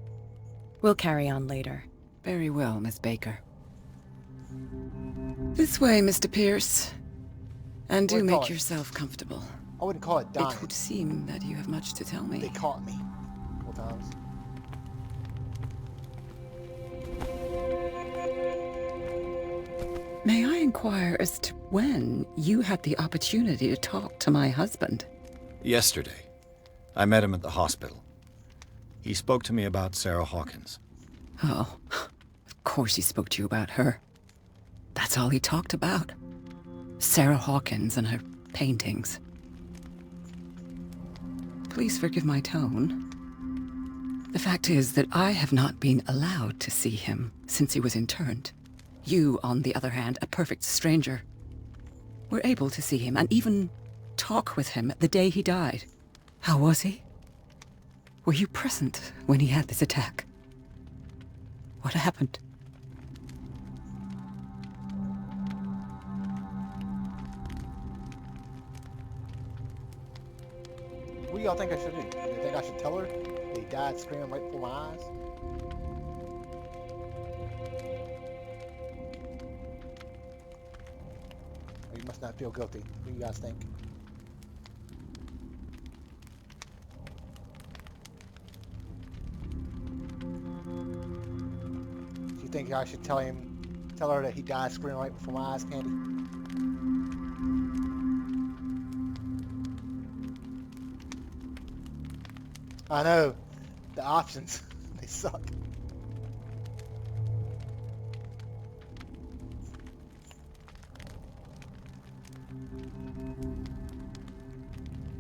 We'll carry on later. Very well, Miss Baker. This way, Mr. Pierce. And do make yourself comfortable. I wouldn't call it dying. It would seem that you have much to tell me. They caught me a couple times. May I inquire as to when you had the opportunity to talk to my husband? Yesterday. I met him at the hospital. He spoke to me about Sarah Hawkins. Oh, of course he spoke to you about her. That's all he talked about. Sarah Hawkins and her paintings. Please forgive my tone. The fact is that I have not been allowed to see him since he was interned. You, on the other hand, a perfect stranger, were able to see him and even talk with him the day he died. How was he? Were you present when he had this attack? What happened? What do y'all think I should do? Do you think I should tell her that he died screaming right before my eyes? Or you must not feel guilty. What do you guys think? Do you think I should tell her that he died screaming right before my eyes, Candy? I know. The options, they suck.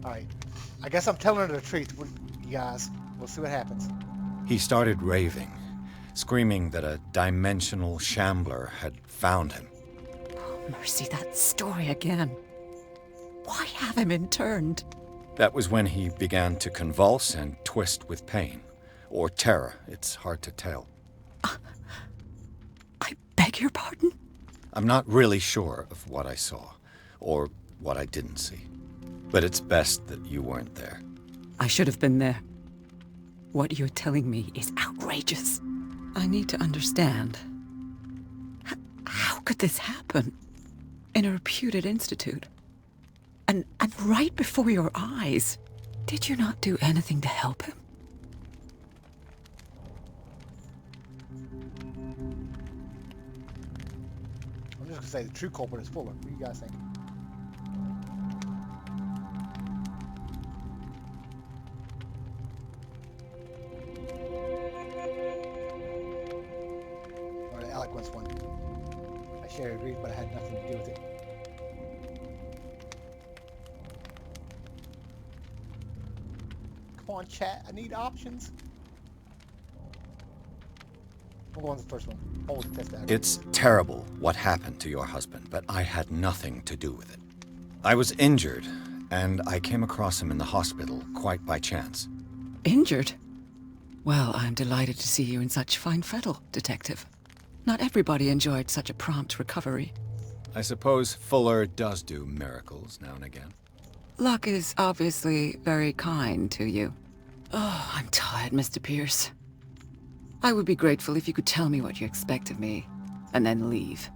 Alright. I guess I'm telling her the truth, you guys. We'll see what happens. He started raving, screaming that a dimensional shambler had found him. Oh, mercy, that story again. Why have him interned? That was when he began to convulse and twist with pain. Or terror, it's hard to tell. I beg your pardon? I'm not really sure of what I saw, or what I didn't see. But it's best that you weren't there. I should have been there. What you're telling me is outrageous. I need to understand. How could this happen? In a reputed institute? And right before your eyes. Did you not do anything to help him? I'm just gonna say the true culprit is Fuller. What do you guys think? Or the eloquence one. I share your grief, but I had nothing to do with it. Come on, chat. I need options. We'll go on to the first one. Hold the test out. It's terrible what happened to your husband, but I had nothing to do with it. I was injured, and I came across him in the hospital quite by chance. Injured? Well, I'm delighted to see you in such fine fettle, Detective. Not everybody enjoyed such a prompt recovery. I suppose Fuller does do miracles now and again. Luck is obviously very kind to you. Oh, I'm tired, Mr. Pierce. I would be grateful if you could tell me what you expect of me, and then leave.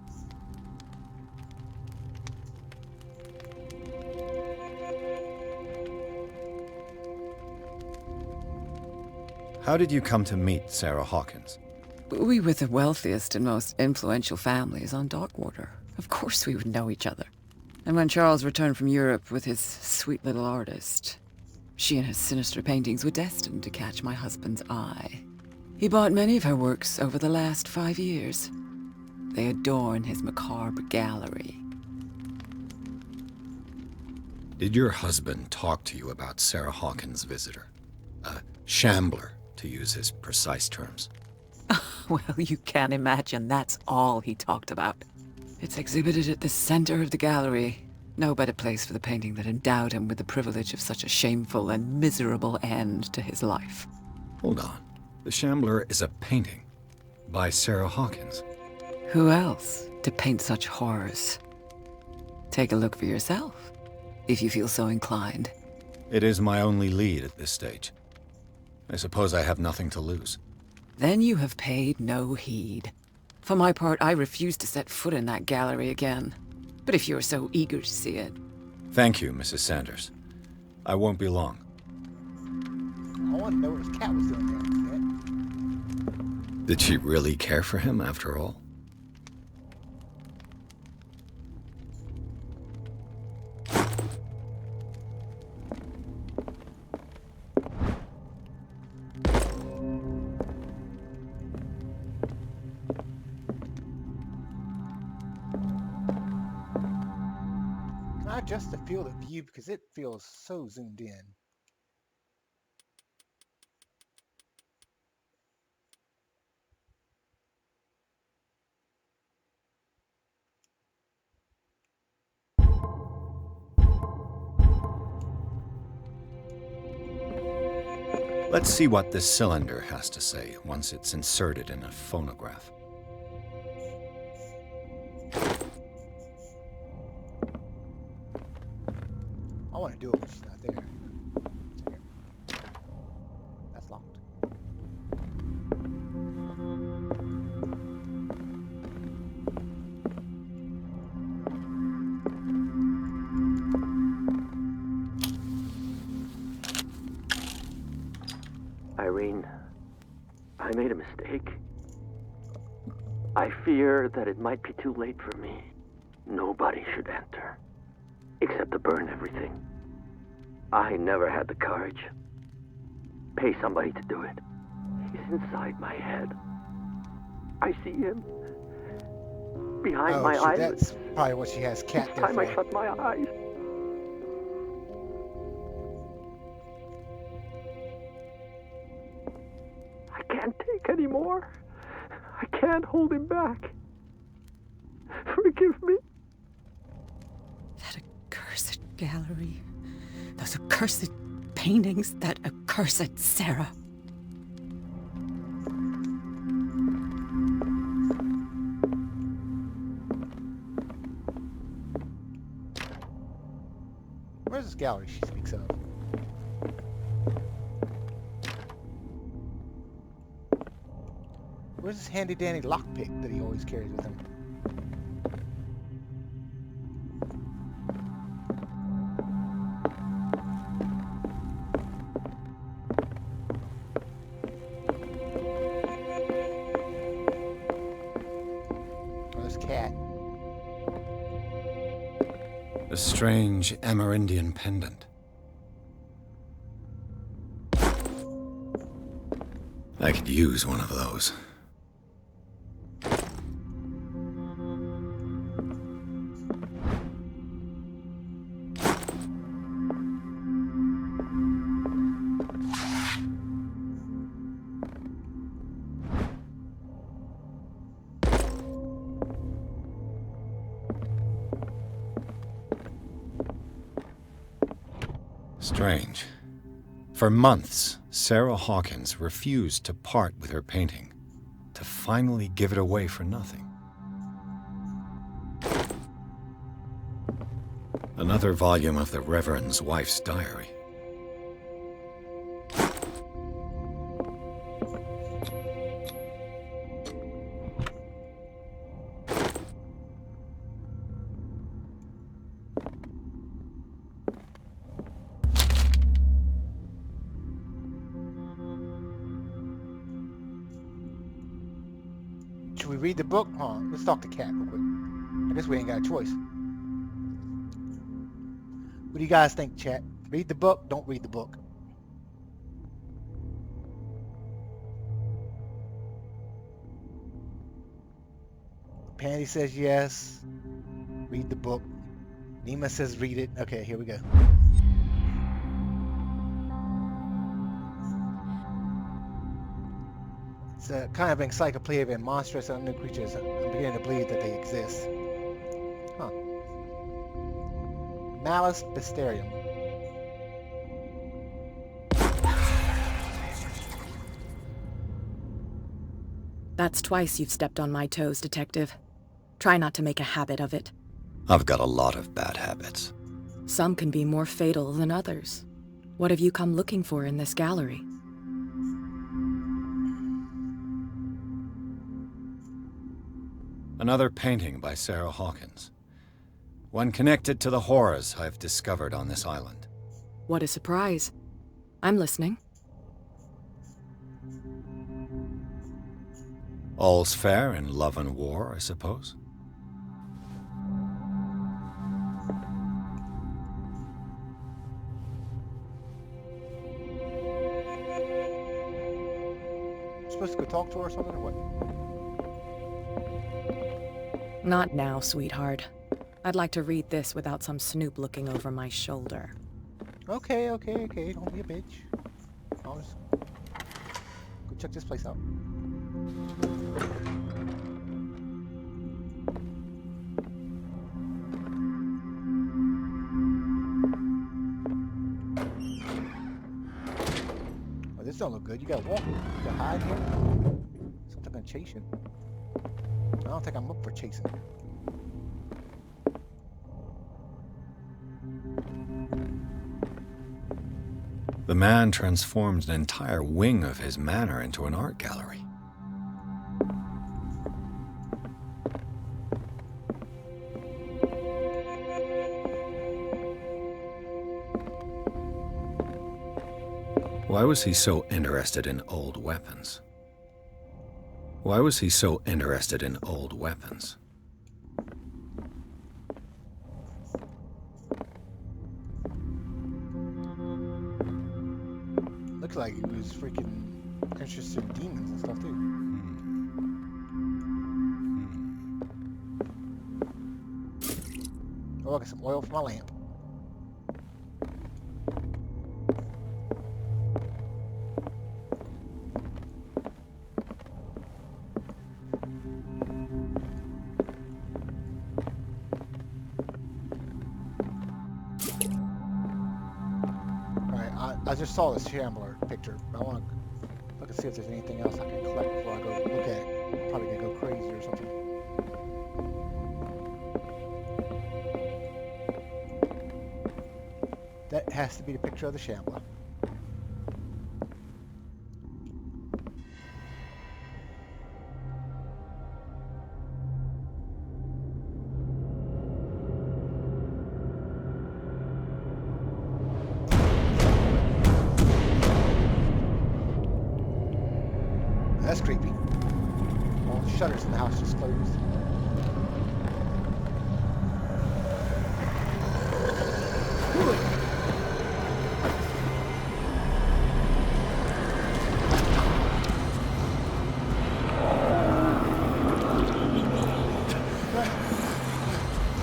How did you come to meet Sarah Hawkins? We were the wealthiest and most influential families on Darkwater. Of course we would know each other. And when Charles returned from Europe with his sweet little artist, she and her sinister paintings were destined to catch my husband's eye. He bought many of her works over the last 5 years. They adorn his macabre gallery. Did your husband talk to you about Sarah Hawkins' visitor? A shambler, to use his precise terms. Well, you can imagine that's all he talked about. It's exhibited at the center of the gallery. No better place for the painting that endowed him with the privilege of such a shameful and miserable end to his life. Hold on. The Shambler is a painting by Sarah Hawkins. Who else to paint such horrors? Take a look for yourself, if you feel so inclined. It is my only lead at this stage. I suppose I have nothing to lose. Then you have paid no heed. For my part, I refuse to set foot in that gallery again. But if you're so eager to see it... Thank you, Mrs. Sanders. I won't be long. I want to know what his cat was doing there. Did she really care for him after all? Can I adjust the field of view because it feels so zoomed in? Let's see what this cylinder has to say once it's inserted in a phonograph. I want to do it when she's not there. That's locked. Irene, I made a mistake. I fear that it might be too late for me. Nobody should enter, except to burn everything. I never had the courage. Pay somebody to do it. He's inside my head. I see him. Behind my eyes. That's probably what she has cat there Each time for. I shut my eyes. I can't take any more. I can't hold him back. Forgive me. That accursed gallery. Those accursed paintings. That accursed Sarah. Where's this gallery she speaks of? Where's this handy-dandy lockpick that he always carries with him? Oh, this cat. A strange Amerindian pendant. I could use one of those. Strange. For months, Sarah Hawkins refused to part with her painting, to finally give it away for nothing. Another volume of the Reverend's wife's diary. Should we read the book? Hold on, let's talk to Cat real quick. I guess we ain't got a choice. What do you guys think, chat? Read the book, don't read the book. Pandy says yes. Read the book. Nima says read it. Okay, here we go. It's a kind of encyclopedia of monstrous and unknown creatures. I'm beginning to believe that they exist. Huh. Malus Bestiarium. That's twice you've stepped on my toes, Detective. Try not to make a habit of it. I've got a lot of bad habits. Some can be more fatal than others. What have you come looking for in this gallery? Another painting by Sarah Hawkins. One connected to the horrors I've discovered on this island. What a surprise. I'm listening. All's fair in love and war, I suppose. Supposed to go talk to her or something, or what? Not now, sweetheart. I'd like to read this without some snoop looking over my shoulder. Okay. Don't be a bitch. I'll just go check this place out. Oh, this don't look good. You gotta walk. You gotta hide here. Something gonna chase you. I don't think I'm up for chasing. The man transformed an entire wing of his manor into an art gallery. Why was he so interested in old weapons? Why was he so interested in old weapons? Looks like he was freaking interested in demons and stuff too. Oh, I got some oil for my lamp. I just saw this Shambler picture. I want to look and see if there's anything else I can collect before I go look at it. I'm probably gonna go crazy or something. That has to be the picture of the Shambler. That's creepy. All the shutters in the house just closed.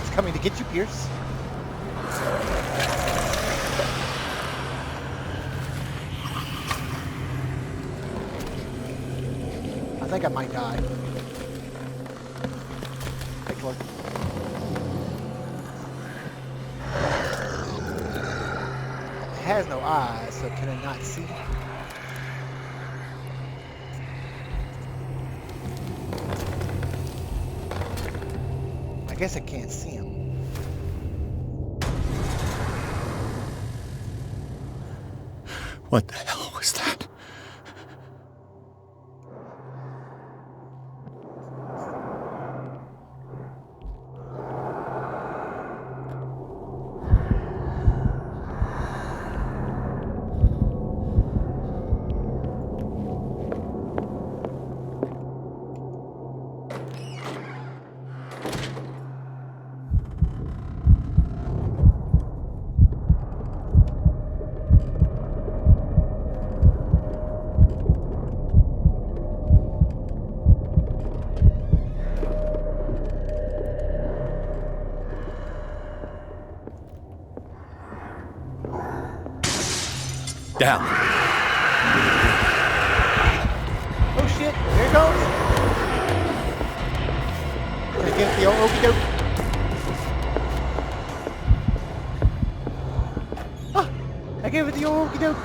It's coming to get you, Pierce. I think I might die. Take a look. It has no eyes, so can it not see? I guess it can't see him. What the hell was that? Down. Oh shit, there it goes. Gonna get the old okey doke. Ah, I gave it the old okey doke.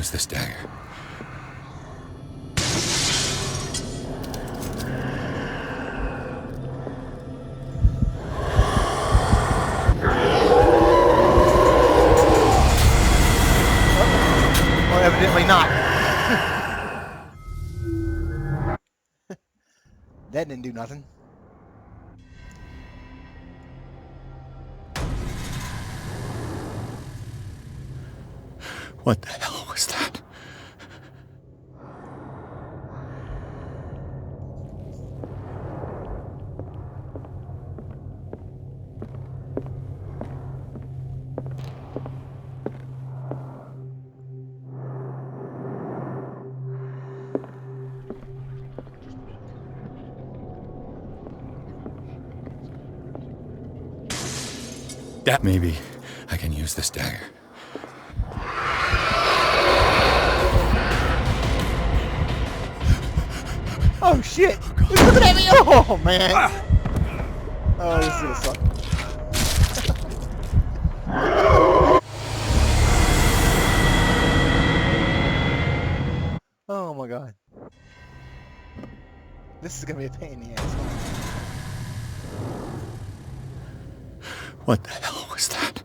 use this dagger. Well, evidently not. That didn't do nothing. What the hell was that? Maybe I can use this dagger. Oh shit! He's looking at me! Oh man! Oh, this is gonna suck. Oh my god. This is gonna be a pain in the ass. What the hell was that?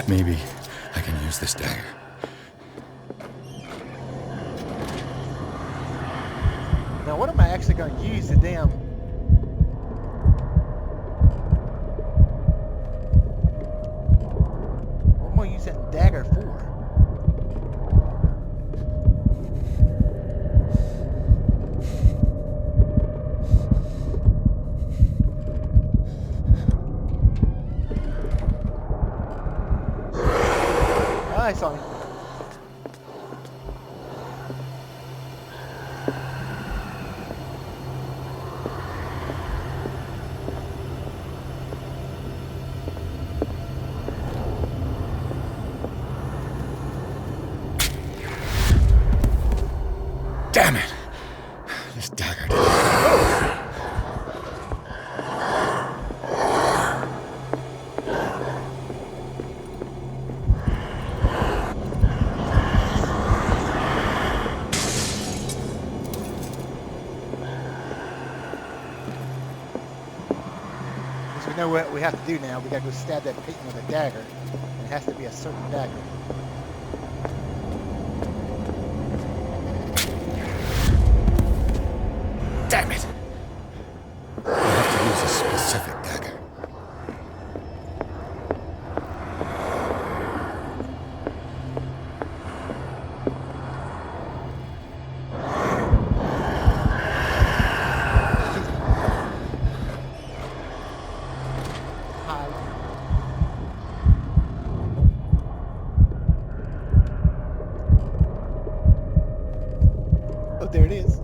Maybe I can use this dagger. Now what am I actually going to use the damn... What am I using that dagger for? I saw him. Damn it! This dagger did it. We know what we have to do now. We gotta go stab that Peyton with a dagger. And it has to be a certain dagger. Damn it! I have to use a specific dagger. Oh, there it is.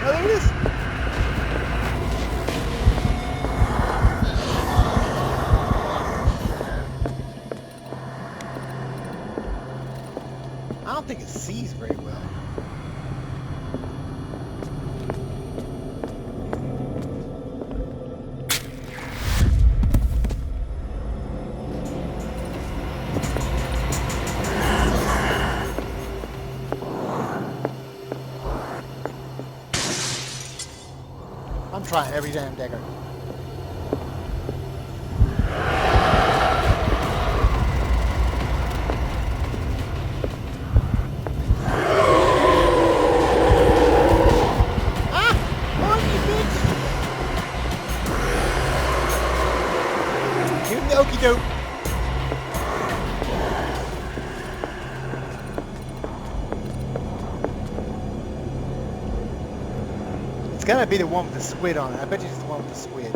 Oh, there it is. I don't think it sees very well. I'm trying every damn dagger. Okie doke. It's gotta be the one with the squid on it. I bet you it's the one with the squid.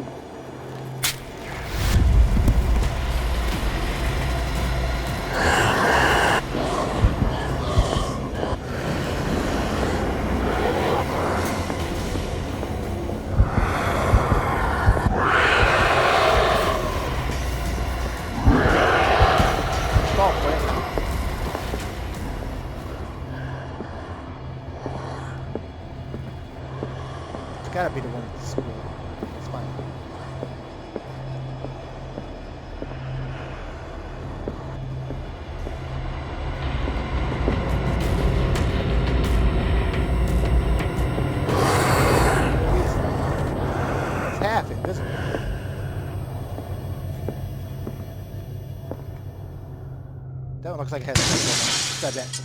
gotta be the one at the school. It's fine. It's half invisible. That one looks like it has a grab that.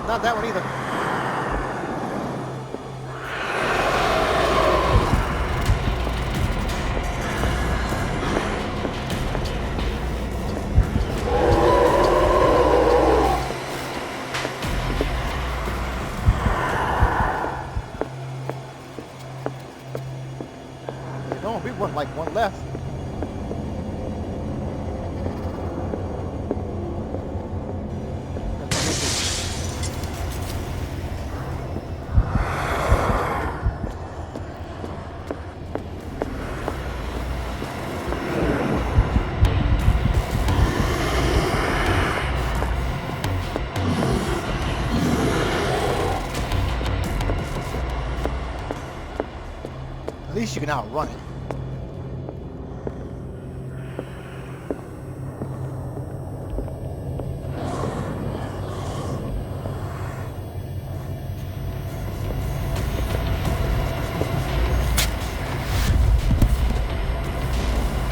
Not that one either. There's only one left. At least you can outrun it.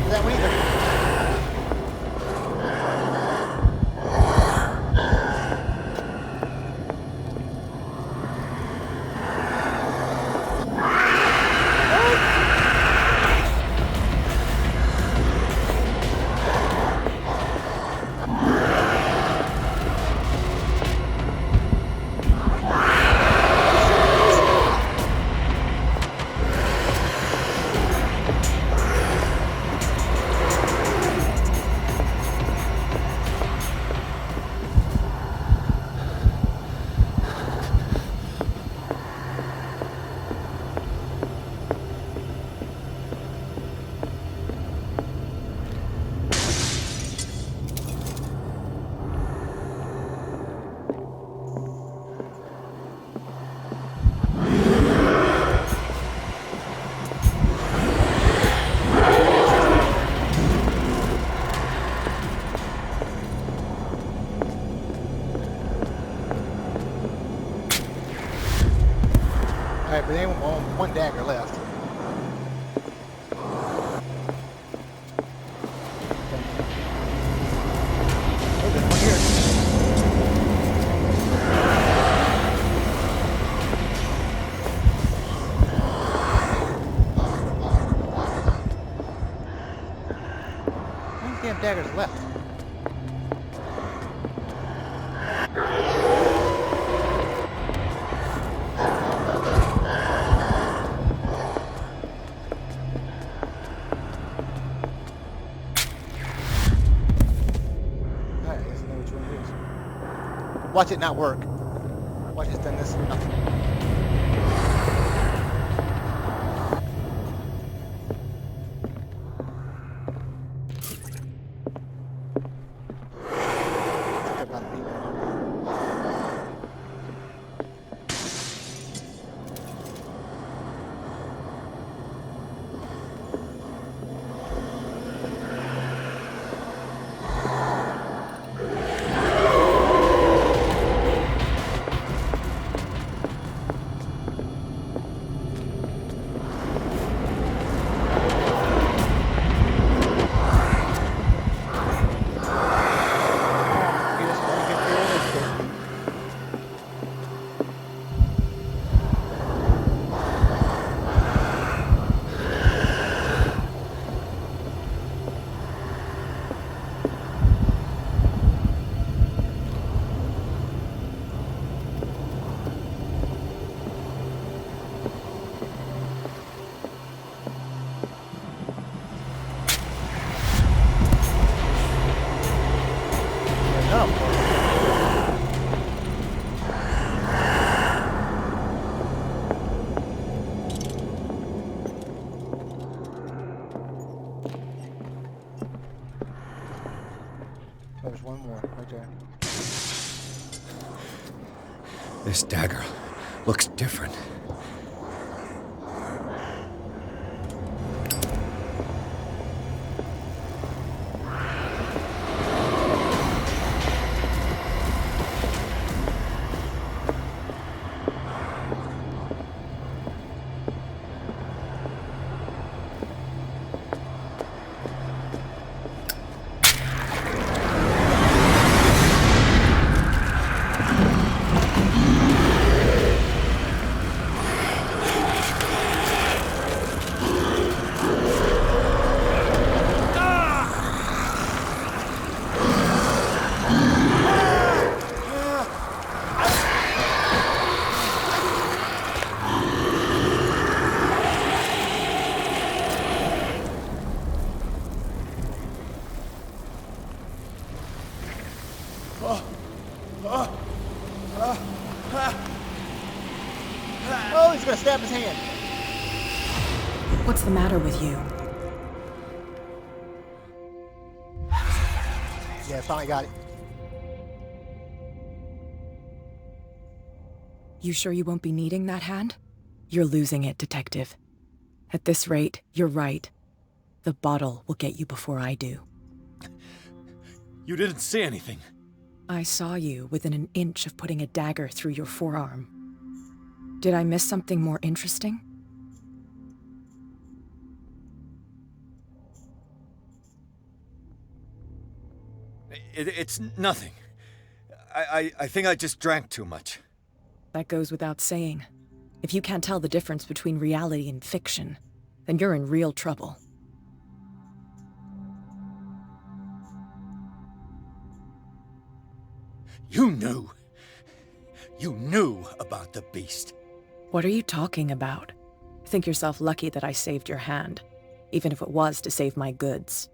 That one either. Alright, but there ain't one dagger left. Oh, there's one here. How many damn daggers left? Watch it not work. Watch it's done this or nothing. one more right there. This dagger looks different. Oh, he's gonna stab his hand. What's the matter with you? Yeah, finally got it. You sure you won't be needing that hand? You're losing it, Detective. At this rate, you're right. The bottle will get you before I do. You didn't see anything. I saw you within an inch of putting a dagger through your forearm. Did I miss something more interesting? It's nothing. I think I just drank too much. That goes without saying. If you can't tell the difference between reality and fiction, then you're in real trouble. You knew. You knew about the beast. What are you talking about? Think yourself lucky that I saved your hand, even if it was to save my goods.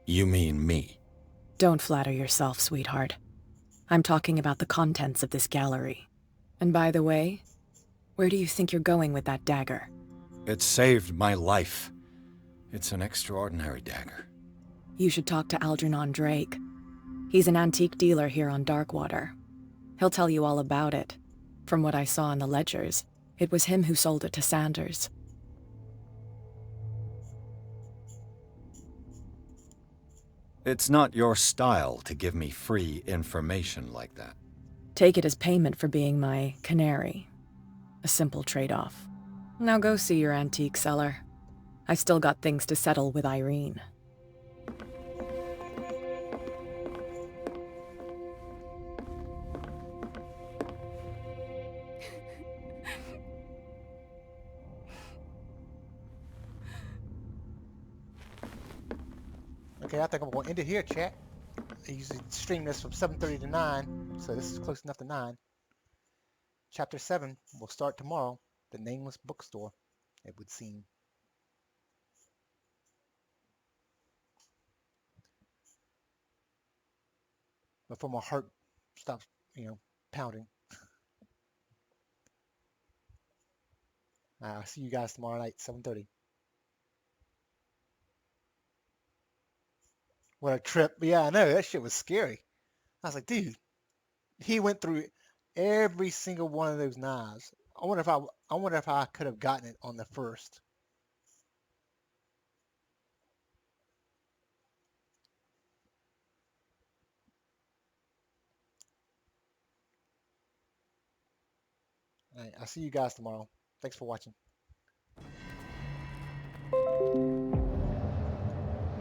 You mean me? Don't flatter yourself, sweetheart. I'm talking about the contents of this gallery. And by the way, where do you think you're going with that dagger? It saved my life. It's an extraordinary dagger. You should talk to Algernon Drake. He's an antique dealer here on Darkwater. He'll tell you all about it. From what I saw in the ledgers, it was him who sold it to Sanders. It's not your style to give me free information like that. Take it as payment for being my canary. A simple trade-off. Now go see your antique seller. I still got things to settle with Irene. Okay, I think I'm going to end it here, chat. I usually stream this from 7:30 to 9, so this is close enough to 9. Chapter 7 will start tomorrow. The Nameless Bookstore, it would seem. Before my heart stops, pounding. I'll see you guys tomorrow night, 7:30. What a trip. Yeah, I know. That shit was scary. I was like, dude, he went through every single one of those knives. I wonder if I could have gotten it on the first. All right, I'll see you guys tomorrow. Thanks for watching.